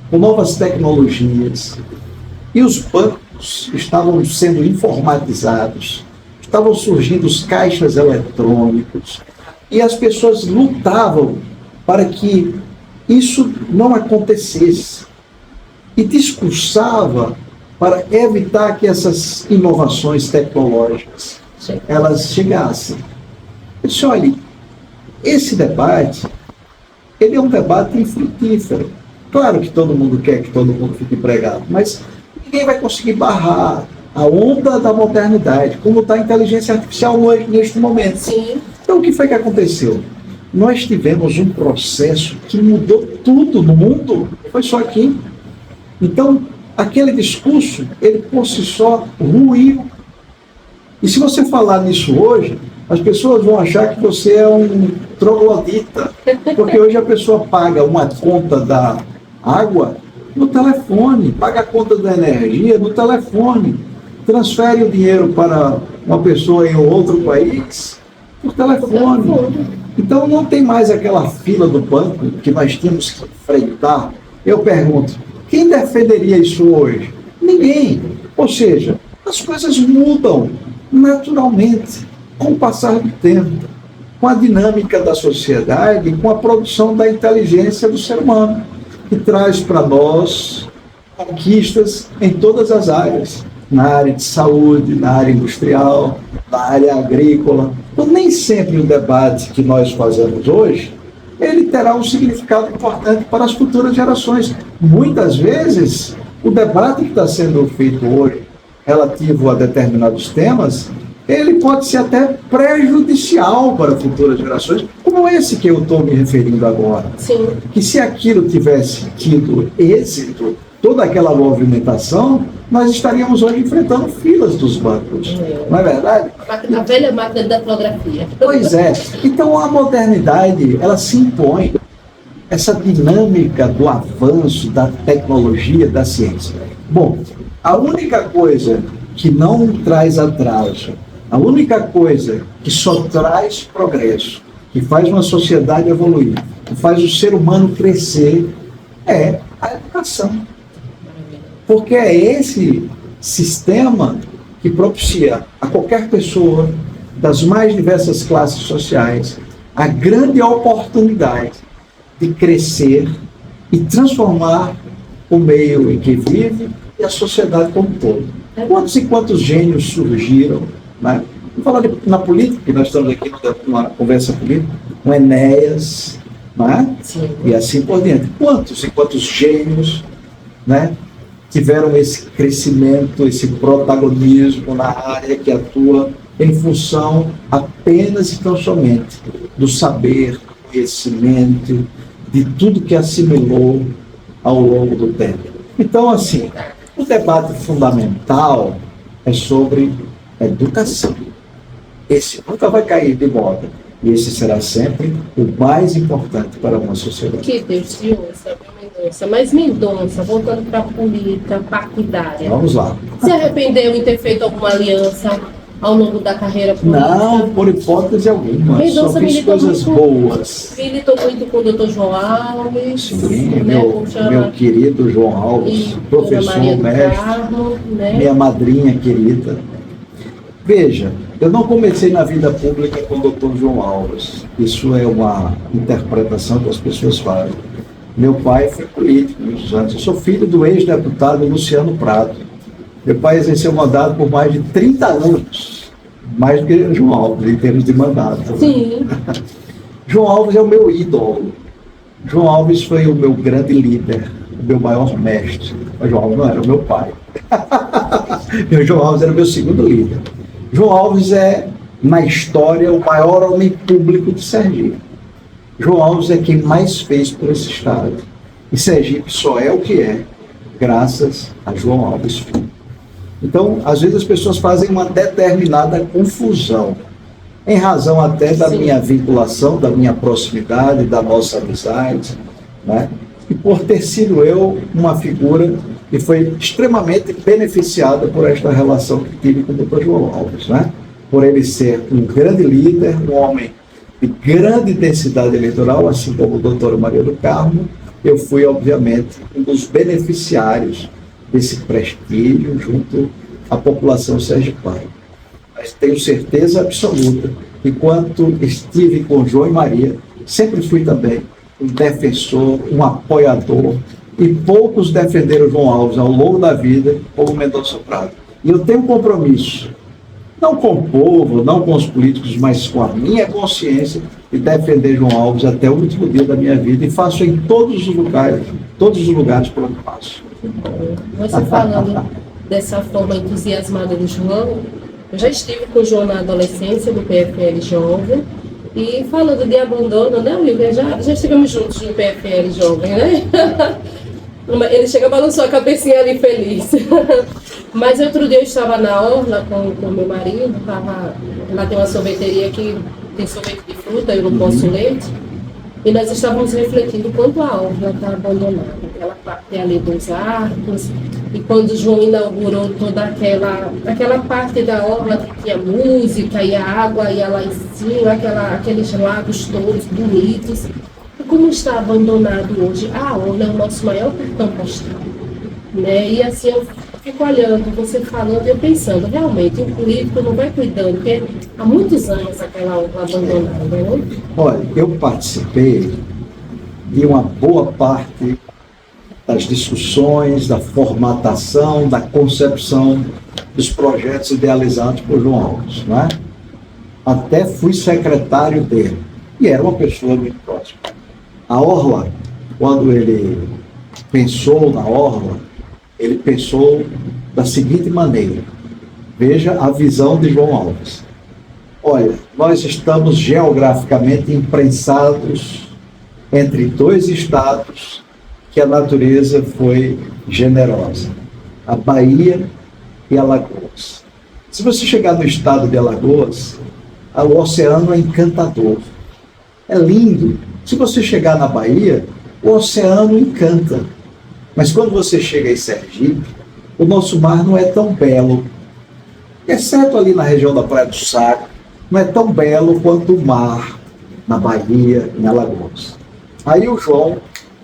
com novas tecnologias, e os bancos estavam sendo informatizados, estavam surgindo os caixas eletrônicos, e as pessoas lutavam para que isso não acontecesse, e discursava para evitar que essas inovações tecnológicas elas chegassem. Eu disse, olha, esse debate, ele é um debate infrutífero. Claro que todo mundo quer que todo mundo fique empregado, mas ninguém vai conseguir barrar a onda da modernidade, como está a inteligência artificial neste momento. Sim. Então, o que foi que aconteceu? Nós tivemos um processo que mudou tudo no mundo, foi só aqui. Então, aquele discurso, ele por si só ruiu. E se você falar nisso hoje, as pessoas vão achar que você é um troglodita, porque hoje a pessoa paga uma conta da água no telefone, paga a conta da energia no telefone, transfere o dinheiro para uma pessoa em outro país por telefone. Então não tem mais aquela fila do banco que nós tínhamos que enfrentar. Eu pergunto, quem defenderia isso hoje? Ninguém. Ou seja, as coisas mudam naturalmente com o passar do tempo, com a dinâmica da sociedade, com a produção da inteligência do ser humano, que traz para nós conquistas em todas as áreas, na área de saúde, na área industrial, na área agrícola. Então, nem sempre o debate que nós fazemos hoje, ele terá um significado importante para as futuras gerações. Muitas vezes, o debate que está sendo feito hoje, relativo a determinados temas, ele pode ser até prejudicial para futuras gerações, como esse que eu estou me referindo agora. Sim. Que se aquilo tivesse tido êxito, toda aquela movimentação, nós estaríamos hoje enfrentando filas dos bancos. Não é verdade? A velha máquina da fotografia. Pois é. Então a modernidade, ela se impõe. Essa dinâmica do avanço da tecnologia, da ciência. Bom, a única coisa que não traz atraso, a única coisa que só traz progresso, que faz uma sociedade evoluir, que faz o ser humano crescer, é a educação. Porque é esse sistema que propicia a qualquer pessoa das mais diversas classes sociais a grande oportunidade de crescer e transformar o meio em que vive e a sociedade como um todo. Quantos e quantos gênios surgiram, né? Vamos falar na política, que nós estamos aqui numa conversa política, com Enéas, né? E assim por diante. Quantos e quantos gênios, né, tiveram esse crescimento, esse protagonismo na área que atua em função apenas e tão somente do saber, do conhecimento, de tudo que assimilou ao longo do tempo. Então, assim, o debate fundamental é sobre educação. Esse nunca vai cair de moda. E esse será sempre o mais importante para uma sociedade. Que Deus te ouça, Mendonça. Mas Mendonça, voltando para a política partidária. Vamos lá. Se arrependeu em ter feito alguma aliança ao longo da carreira política? Não, por hipótese alguma. Mendonça só fiz coisas boas. Militou muito com o Dr. João Alves. Sim, né, meu querido João Alves, professor, mestre, Carmo, né? minha madrinha querida. Veja, eu não comecei na vida pública com o Dr. João Alves. Isso é uma interpretação que as pessoas fazem. Meu pai foi político muitos anos. Eu sou filho do ex-deputado Luciano Prado. Meu pai exerceu mandato por mais de 30 anos. Mais do que João Alves, em termos de mandato. Sim. João Alves é o meu ídolo. João Alves foi o meu grande líder, o meu maior mestre. Mas João Alves não era o meu pai. Meu João Alves era o meu segundo líder. João Alves é, na história, o maior homem público de Sergipe. João Alves é quem mais fez por esse estado. E Sergipe só é o que é, graças a João Alves Filho. Então, às vezes as pessoas fazem uma determinada confusão em razão até da Sim. minha vinculação, da minha proximidade, da nossa amizade, né? E por ter sido eu uma figura que foi extremamente beneficiada por esta relação que tive com o Dr. João Alves, né? Por ele ser um grande líder, um homem de grande densidade eleitoral, assim como o doutor Maria do Carmo, eu fui, obviamente, um dos beneficiários desse prestígio junto à população sergipana. Mas tenho certeza absoluta que, enquanto estive com João e Maria, sempre fui também um defensor, um apoiador, e poucos defenderam João Alves ao longo da vida como Mendonça Prado. E eu tenho um compromisso, não com o povo, não com os políticos, mas com a minha consciência de defender João Alves até o último dia da minha vida, e faço em todos os lugares por onde passo. Você falando dessa forma entusiasmada do João, eu já estive com o João na adolescência, do PFL Jovem, e falando de abandono, né, Olivia? Já estivemos juntos no PFL Jovem, né? Ele chega, balançou a cabecinha ali feliz. Mas outro dia eu estava na orla com meu marido, lá tem uma sorveteria que tem sorvete de fruta, eu não posso leite, e nós estávamos refletindo quanto a orla está abandonada, aquela parte ali dos arcos, e quando o João inaugurou toda aquela parte da orla que tinha música e a água ia lá em cima, aqueles lagos todos bonitos, e como está abandonado hoje, a orla é o nosso maior cartão postal, né? E assim eu fico olhando, você falando e eu pensando, realmente, o político não vai cuidando, porque há muitos anos aquela orla abandonada, né? Olha, eu participei de uma boa parte das discussões, da formatação, da concepção dos projetos idealizados por João Alves, né? Até fui secretário dele, e era uma pessoa muito próxima. A orla, quando ele pensou na orla, ele pensou da seguinte maneira, veja a visão de João Alves. Olha, nós estamos geograficamente imprensados entre dois estados que a natureza foi generosa, a Bahia e Alagoas. Se você chegar no estado de Alagoas, o oceano é encantador, é lindo. Se você chegar na Bahia, o oceano encanta. Mas quando você chega em Sergipe, o nosso mar não é tão belo, exceto ali na região da Praia do Saco, não é tão belo quanto o mar na Bahia, em Alagoas. Aí o João,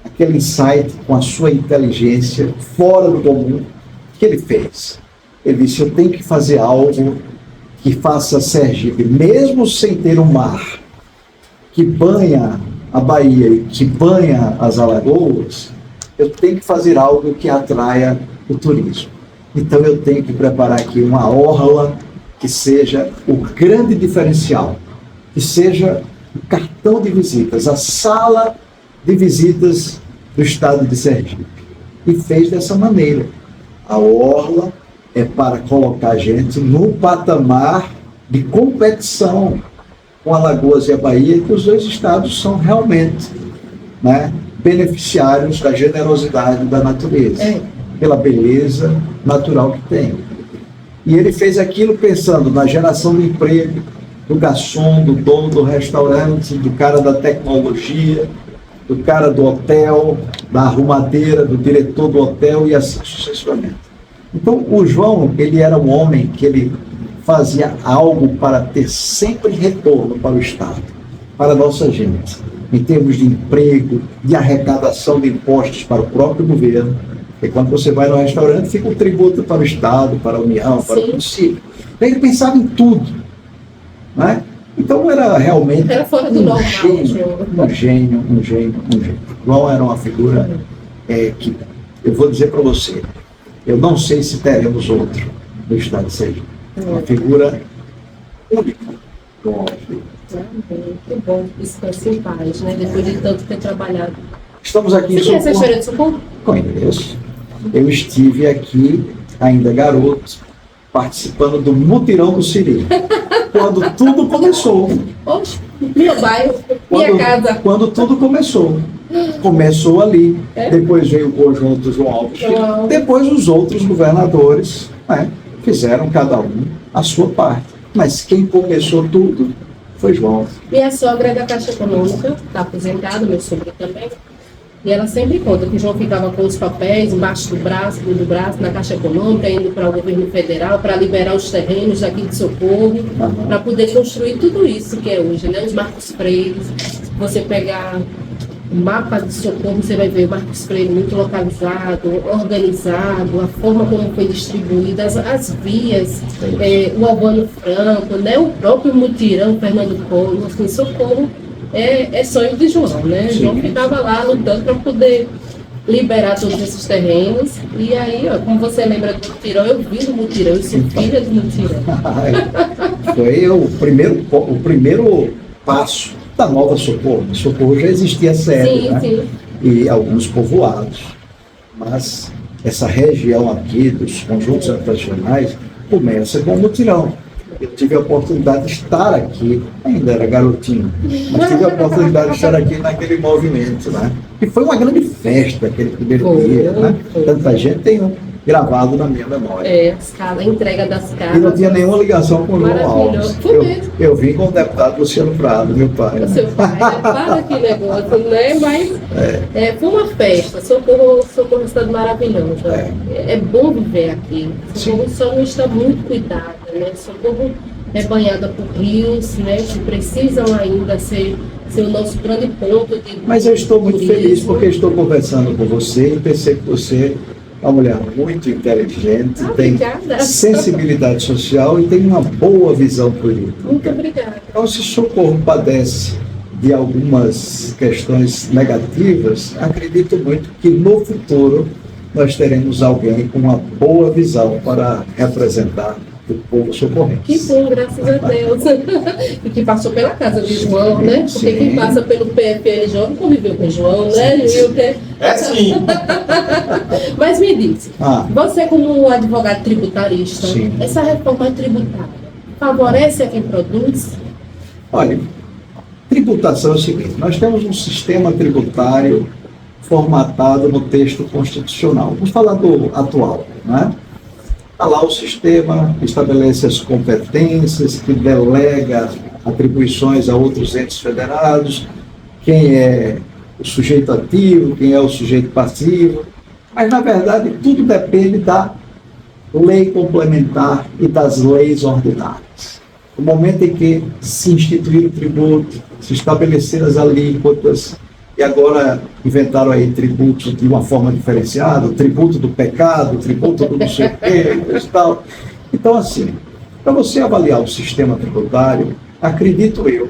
aquele insight com a sua inteligência fora do comum, o que ele fez? Ele disse, eu tenho que fazer algo que faça Sergipe, mesmo sem ter um mar que banha a Bahia e que banha as Alagoas, eu tenho que fazer algo que atraia o turismo. Então eu tenho que preparar aqui uma orla que seja o grande diferencial, que seja o cartão de visitas, a sala de visitas do estado de Sergipe. E fez dessa maneira. A orla é para colocar a gente no patamar de competição com Alagoas e a Bahia, que os dois estados são realmente, né, beneficiários da generosidade da natureza, pela beleza natural que tem. E ele fez aquilo pensando na geração de emprego, do garçom, do dono do restaurante, do cara da tecnologia, do cara do hotel, da arrumadeira, do diretor do hotel e assim sucessivamente. Então, o João, ele era um homem que ele fazia algo para ter sempre retorno para o Estado, para a nossa gente, em termos de emprego, de arrecadação de impostos para o próprio governo. Porque quando você vai no restaurante, fica um tributo para o Estado, para a União, para o município. Então, ele pensava em tudo, né? Então era realmente fora do normal, um gênio. João era uma figura que, eu vou dizer para você, eu não sei se teremos outro no estado de Sergipe. Uma figura única. Que bom, descanse em paz, né? Depois de tanto ter trabalhado. Estamos aqui Você conhece a história de Socorro? Conheço. Eu estive aqui, ainda garoto, participando do mutirão do Siri. Quando tudo começou. Oxe, meu bairro, minha casa. Quando tudo começou. Começou ali. Depois veio o conjunto João Alves. Depois os outros governadores, né, fizeram cada um a sua parte. Mas quem começou tudo Foi João. Minha sogra é da Caixa Econômica, está aposentada, meu sobrinho também. E ela sempre conta que o João ficava com os papéis embaixo do braço, na Caixa Econômica, indo para o governo federal, para liberar os terrenos daqui de Socorro, para poder construir tudo isso que é hoje, né? Os Marcos Freire. Se você pegar o mapa de Socorro, você vai ver o Marcos Freire muito localizado, organizado, a forma como foi distribuída, as vias, o Albano Franco, né? O próprio mutirão Fernando Collor, assim, Socorro. É sonho de João, né? Sim. João ficava lá lutando para poder liberar todos esses terrenos. E aí, ó, como você lembra do mutirão, eu vi do mutirão, eu sou filha do mutirão. Foi o primeiro passo da nova Socorro. Socorro já existia sede, Sim, né? sim. E alguns povoados. Mas essa região aqui dos conjuntos habitacionais começa com o mutirão. Eu tive a oportunidade de estar aqui, ainda era garotinho, mas tive a oportunidade de estar aqui naquele movimento, né? E foi uma grande festa aquele primeiro dia, né? Tanta gente tem gravado na minha memória. A entrega das casas. E não tinha nenhuma ligação com o João Alves. Foi mesmo. Eu vim com o deputado Luciano Prado, meu pai. O seu pai, para que negócio, né? Mas foi uma festa. Socorro é uma cidade maravilhosa. É bom viver aqui. Socorro só não está muito cuidada, né? Socorro é banhada por rios, né? Que precisam ainda ser o nosso grande ponto de. Mas eu estou muito feliz porque estou conversando com você e pensei que você é uma mulher muito inteligente, tem sensibilidade social e tem uma boa visão política. Muito obrigada. Então, se Socorro padece de algumas questões negativas, acredito muito que no futuro nós teremos alguém com uma boa visão para representar o povo socorrense. Que bom, graças a Deus. E que passou pela casa de João, né? Porque Sim. quem passa pelo PFL Jovem conviveu com João, né? Sim. Mas me diz, você como advogado tributarista, Sim. essa reforma tributária favorece a quem produz? Olha, tributação é o seguinte, nós temos um sistema tributário formatado no texto constitucional. Vamos falar do atual, né? Está lá o sistema que estabelece as competências, que delega atribuições a outros entes federados, quem é o sujeito ativo, quem é o sujeito passivo, mas na verdade tudo depende da lei complementar e das leis ordinárias. No momento em que se instituir o tributo, se estabelecer as alíquotas, e agora inventaram aí tributos de uma forma diferenciada, o tributo do pecado, o tributo do não sei o quê, e tal. Então, assim, para você avaliar o sistema tributário, acredito eu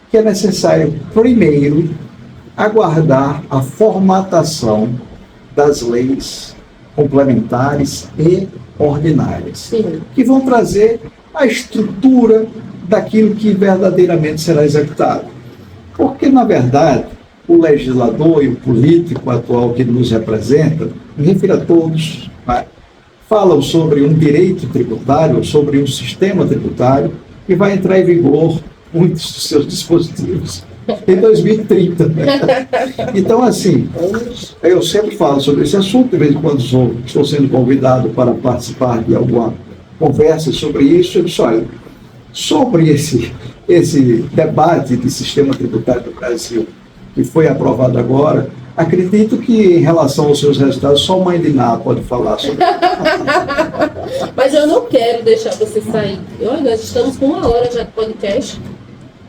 que é necessário, primeiro, aguardar a formatação das leis complementares e ordinárias, Sim. que vão trazer a estrutura daquilo que verdadeiramente será executado. Porque, na verdade, o legislador e o político atual que nos representa, me refiro a todos, né, falam sobre um direito tributário, sobre um sistema tributário que vai entrar em vigor muitos dos seus dispositivos em 2030. Então, assim, eu sempre falo sobre esse assunto, de vez em quando estou sendo convidado para participar de alguma conversa sobre isso. Eu disse, olha, sobre esse debate de sistema tributário do Brasil, que foi aprovado agora, acredito que, em relação aos seus resultados, só a mãe de Ná pode falar sobre isso. Mas eu não quero deixar você sair. Olha, nós estamos com 1 hora já de podcast,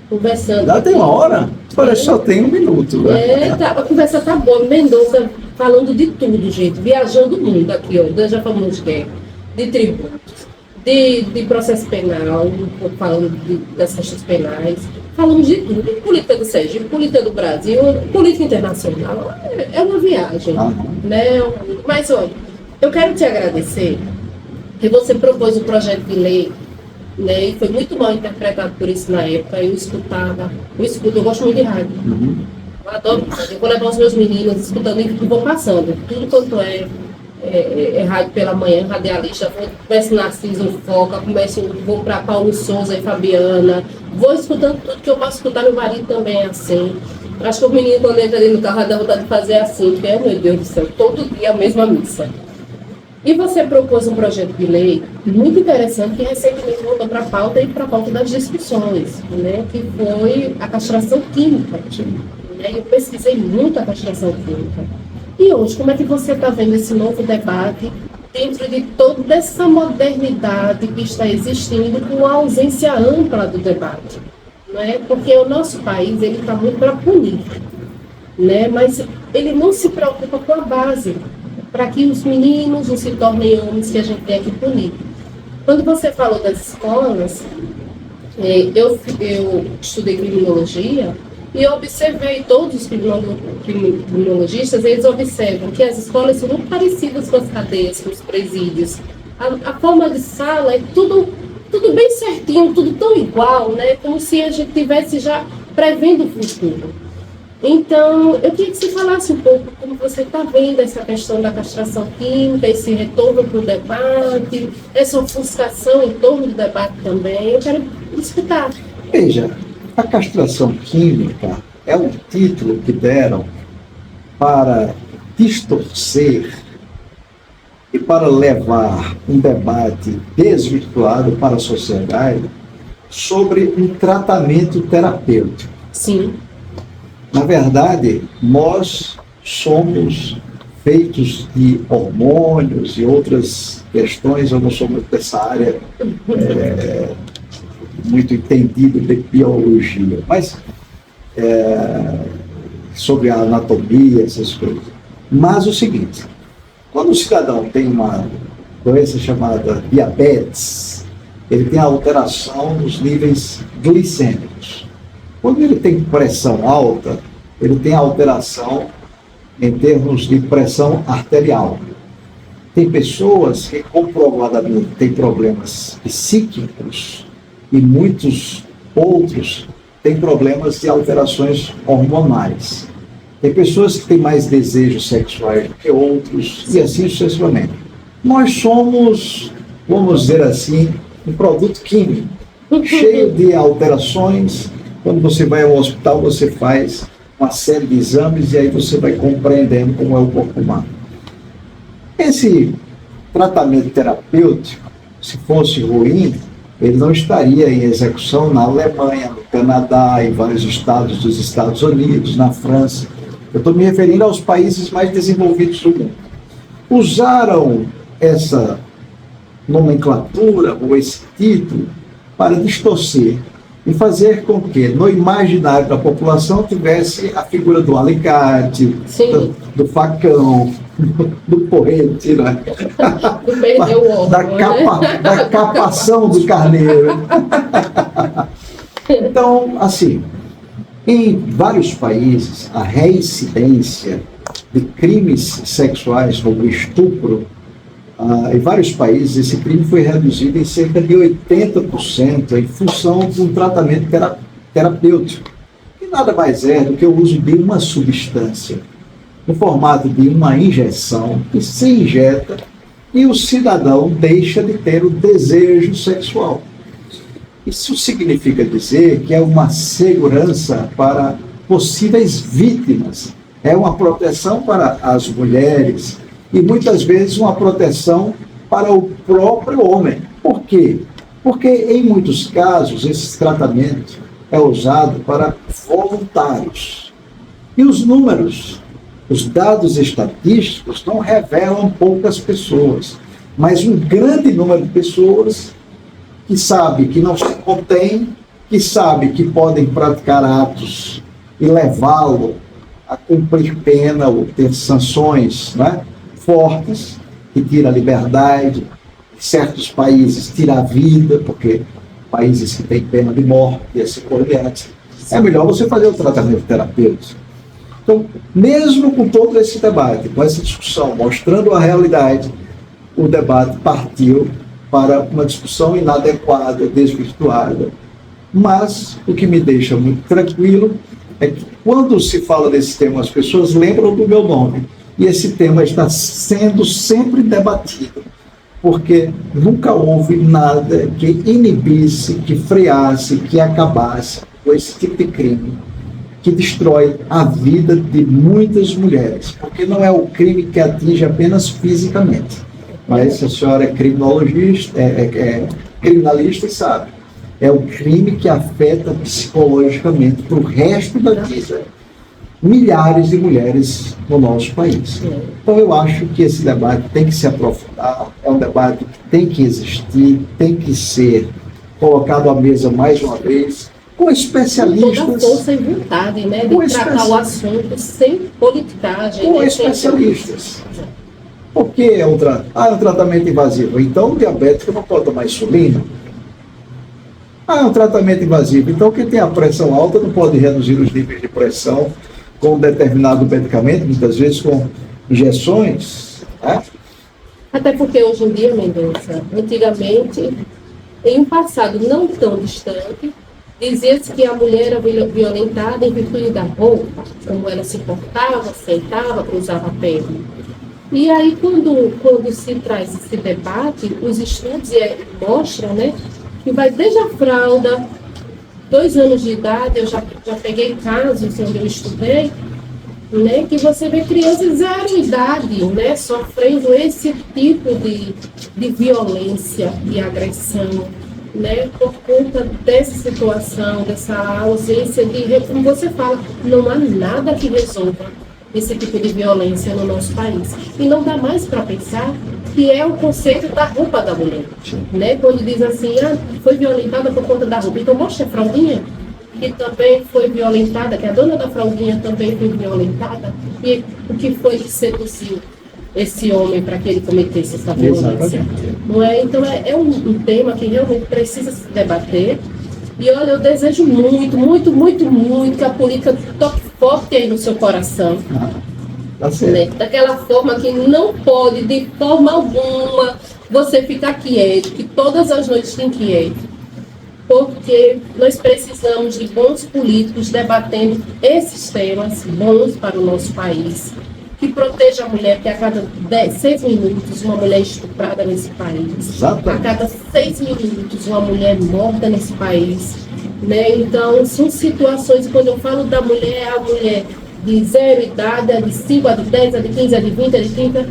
conversando. Já tem 1 hora? Parece que só tem 1 minuto. Né? A conversa tá boa. Mendonça falando de tudo, gente. Viajando o mundo aqui, ó. Nós já falamos de tributos, de processo penal, um pouco falando das questões penais. Falamos de tudo, política do Sergipe, política do Brasil, política internacional, é uma viagem, né? Mas olha, eu quero te agradecer que você propôs o projeto de lei, né? E foi muito mal interpretado por isso na época. Eu escuto, eu gosto muito de rádio. Eu adoro rádio. Eu vou levar os meus meninos escutando e vou passando, tudo quanto é rádio pela manhã, radialista, começo Narciso Foca, vou para Paulo Souza e Fabiana, vou escutando tudo que eu posso escutar. Meu marido também é assim. Acho que o menino, quando entra dentro do carro, dá vontade de fazer assim, porque, meu Deus do céu, todo dia a mesma missa. E você propôs um projeto de lei muito interessante que recentemente voltou para a pauta e para a pauta das discussões, né, que foi a castração química. Né, eu pesquisei muito a castração química. E hoje, como é que você está vendo esse novo debate dentro de toda essa modernidade que está existindo com a ausência ampla do debate? Né? Porque o nosso país ele está muito para punir, né? Mas ele não se preocupa com a base, para que os meninos não se tornem homens que a gente tem que punir. Quando você falou das escolas, eu estudei criminologia e eu observei, todos os criminologistas, eles observam que as escolas são muito parecidas com as cadeias, com os presídios. A forma de sala é tudo bem certinho, tudo tão igual, né? Como se a gente estivesse já prevendo o futuro. Então, eu queria que você falasse um pouco como você está vendo essa questão da castração química, esse retorno para o debate, essa ofuscação em torno do debate também. Eu quero escutar. Veja, a castração química é um título que deram para distorcer e para levar um debate desvirtuado para a sociedade sobre um tratamento terapêutico. Sim. Na verdade, nós somos feitos de hormônios e outras questões. Eu não sou muito dessa área, muito entendido de biologia, mas sobre a anatomia, essas coisas. Mas o seguinte, quando o cidadão tem uma doença chamada diabetes, ele tem alteração nos níveis glicêmicos. Quando ele tem pressão alta, ele tem alteração em termos de pressão arterial. Tem pessoas que comprovadamente têm problemas psíquicos e muitos outros têm problemas de alterações hormonais. Tem pessoas que têm mais desejos sexuais do que outros e assim sucessivamente. Nós somos, vamos dizer assim, um produto químico, cheio de alterações. Quando você vai ao hospital, você faz uma série de exames e aí você vai compreendendo como é o corpo humano. Esse tratamento terapêutico, se fosse ruim, ele não estaria em execução na Alemanha, no Canadá, em vários estados dos Estados Unidos, na França. Eu estou me referindo aos países mais desenvolvidos do mundo. Usaram essa nomenclatura ou esse título para distorcer e fazer com que, no imaginário da população, tivesse a figura do alicate, do facão, do porrete, né? Da capação do carneiro. Então, assim, em vários países, a reincidência de crimes sexuais, como estupro, em vários países, esse crime foi reduzido em cerca de 80% em função de um tratamento terapêutico, que nada mais é do que o uso de uma substância, no formato de uma injeção, que se injeta e o cidadão deixa de ter o desejo sexual. Isso significa dizer que é uma segurança para possíveis vítimas, é uma proteção para as mulheres, e muitas vezes uma proteção para o próprio homem. Por quê? Porque em muitos casos esse tratamento é usado para voluntários. E os números, os dados estatísticos não revelam poucas pessoas, mas um grande número de pessoas que sabe que não se contém, que sabe que podem praticar atos e levá-lo a cumprir pena ou ter sanções, né, fortes, que tira a liberdade, em certos países tira a vida, porque países que têm pena de morte e assim por diante, é melhor você fazer o tratamento terapêutico. Então, mesmo com todo esse debate, com essa discussão, mostrando a realidade, o debate partiu para uma discussão inadequada, desvirtuada. Mas o que me deixa muito tranquilo é que quando se fala desse tema, as pessoas lembram do meu nome. E esse tema está sendo sempre debatido, porque nunca houve nada que inibisse, que freasse, que acabasse com esse tipo de crime, que destrói a vida de muitas mulheres, porque não é o crime que atinge apenas fisicamente. Mas a senhora é criminologista, é criminalista e sabe. É um crime que afeta psicologicamente para o resto da vida milhares de mulheres no nosso país. Então eu acho que esse debate tem que se aprofundar, é um debate que tem que existir, tem que ser colocado à mesa mais uma vez, com especialistas. Toda a força e vontade, né, de tratar o assunto sem politicagem. Com especialistas. Porque é um tratamento invasivo. Então o diabético não pode tomar insulina. É um tratamento invasivo. Então quem tem a pressão alta não pode reduzir os níveis de pressão com um determinado medicamento, muitas vezes com injeções. Né? Até porque hoje em dia, Mendonça, antigamente, em um passado não tão distante, dizia-se que a mulher era violentada em virtude da roupa, como ela se portava, sentava, cruzava a perna. E aí, quando se traz esse debate, os estudos mostram, né, que vai desde a fralda, 2 anos de idade, eu já peguei casos onde eu estudei, né, que você vê crianças zero idade, né, sofrendo esse tipo de violência e agressão, né, por conta dessa situação, dessa ausência como você fala, não há nada que resolva esse tipo de violência no nosso país. E não dá mais para pensar que é o conceito da roupa da mulher, né, quando diz assim, foi violentada por conta da roupa, então mostra a fraldinha, que também foi violentada, que a dona da fraldinha também foi violentada, e o que foi que seduziu esse homem para que ele cometesse essa violência? Não é? Então é um tema que realmente precisa se debater. E olha, eu desejo muito, muito, muito, muito que a política toque forte aí no seu coração. Né? Daquela forma que não pode, de forma alguma, você ficar quieto, que todas as noites tem quieto. Porque nós precisamos de bons políticos debatendo esses temas bons para o nosso país, que proteja a mulher, que a cada 6 minutos uma mulher estuprada nesse país. Exatamente. A cada 6 minutos uma mulher morta nesse país. Né? Então, são situações, quando eu falo da mulher, a mulher de 0 idade, a de 5, a de 10, a de 15, a de 20, a de 30,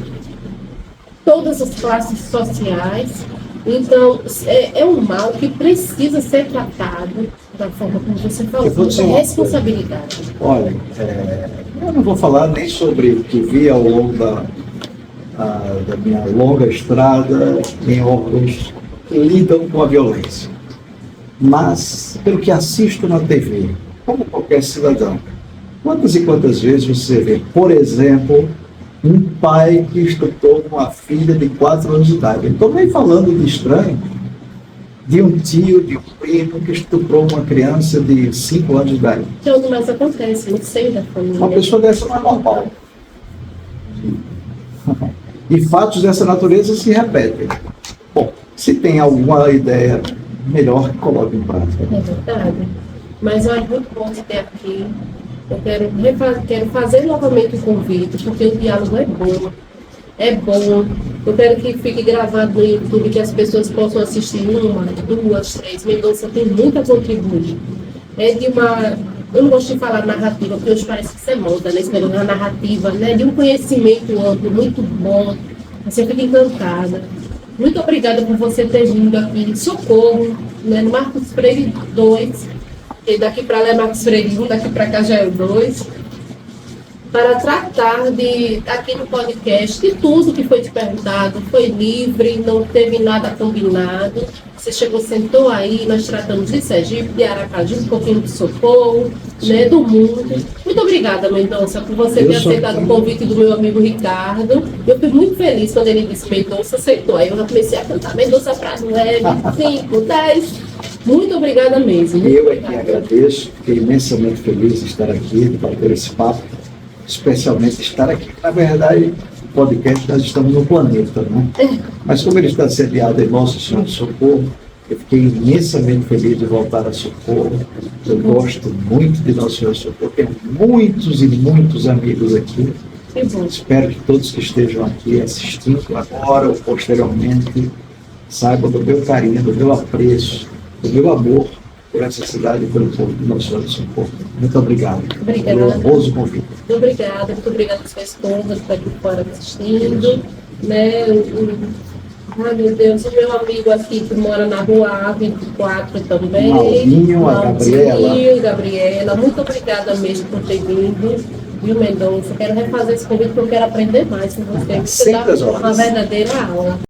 todas as classes sociais. Então, é um mal que precisa ser tratado da forma como você falou, com responsabilidade. Olha, eu não vou falar nem sobre o que vi ao longo da minha longa estrada em órgãos que lidam com a violência. Mas, pelo que assisto na TV, como qualquer cidadão, quantas e quantas vezes você vê, por exemplo, um pai que estuprou uma filha de 4 anos de idade. Eu não estou nem falando de estranho, de um tio, de um primo que estuprou uma criança de 5 anos de idade. Que é onde mais acontece, no seio da família. Uma pessoa dessa não é normal. E fatos dessa natureza se repetem. Bom, se tem alguma ideia melhor, coloque em prática. É verdade. Mas olha, muito bom te ter aqui. Eu quero fazer novamente o convite, porque o diálogo é bom. É bom. Eu quero que fique gravado no YouTube, que as pessoas possam assistir 1, 2, 3. Mendonça tem muito a contribuir. É de uma... Eu não gosto de falar narrativa, porque hoje parece que você monta, né? Esse negócio da narrativa, né? De um conhecimento amplo, muito bom. Você fica encantada. Muito obrigada por você ter vindo aqui em Socorro, né? No Marcos Freire 2. E daqui para lá é Marcos Freire 1, daqui para cá já é o 2, para tratar aqui no podcast de tudo que foi te perguntado. Foi livre, não teve nada combinado. Você chegou, sentou aí, nós tratamos de Sergipe, de Aracaju, um pouquinho de Socorro, né, do mundo. Muito obrigada, Mendonça, por você ter aceitado o convite do meu amigo Ricardo. Eu fui muito feliz quando ele disse Mendonça aceitou. Aí eu já comecei a cantar Mendonça para leve, 5, 10. Muito obrigada mesmo. Eu é que agradeço, fiquei imensamente feliz de estar aqui, de bater esse papo, especialmente estar aqui. Na verdade, o podcast, nós estamos no planeta, né? Mas como ele está sediado em Nossa Senhora de Socorro, eu fiquei imensamente feliz de voltar a Socorro. Eu gosto muito de Nossa Senhora de Socorro, tenho muitos e muitos amigos aqui. Espero que todos que estejam aqui assistindo agora ou posteriormente saibam do meu carinho, do meu apreço, do meu amor por essa cidade e pelo povo de Nossa Senhora de Socorro. Muito obrigado. Obrigada. Pelo honroso convite. Muito obrigada a sua esposa que está aqui fora assistindo. né? Ai, meu Deus, o meu amigo aqui que mora na rua A24 também. Maldinho, a Maldinho, Gabriela. Muito obrigada mesmo por ter vindo. Viu, Mendonça? Quero refazer esse convite porque eu quero aprender mais com você. Você dá Sempre às uma ordens. verdadeira aula.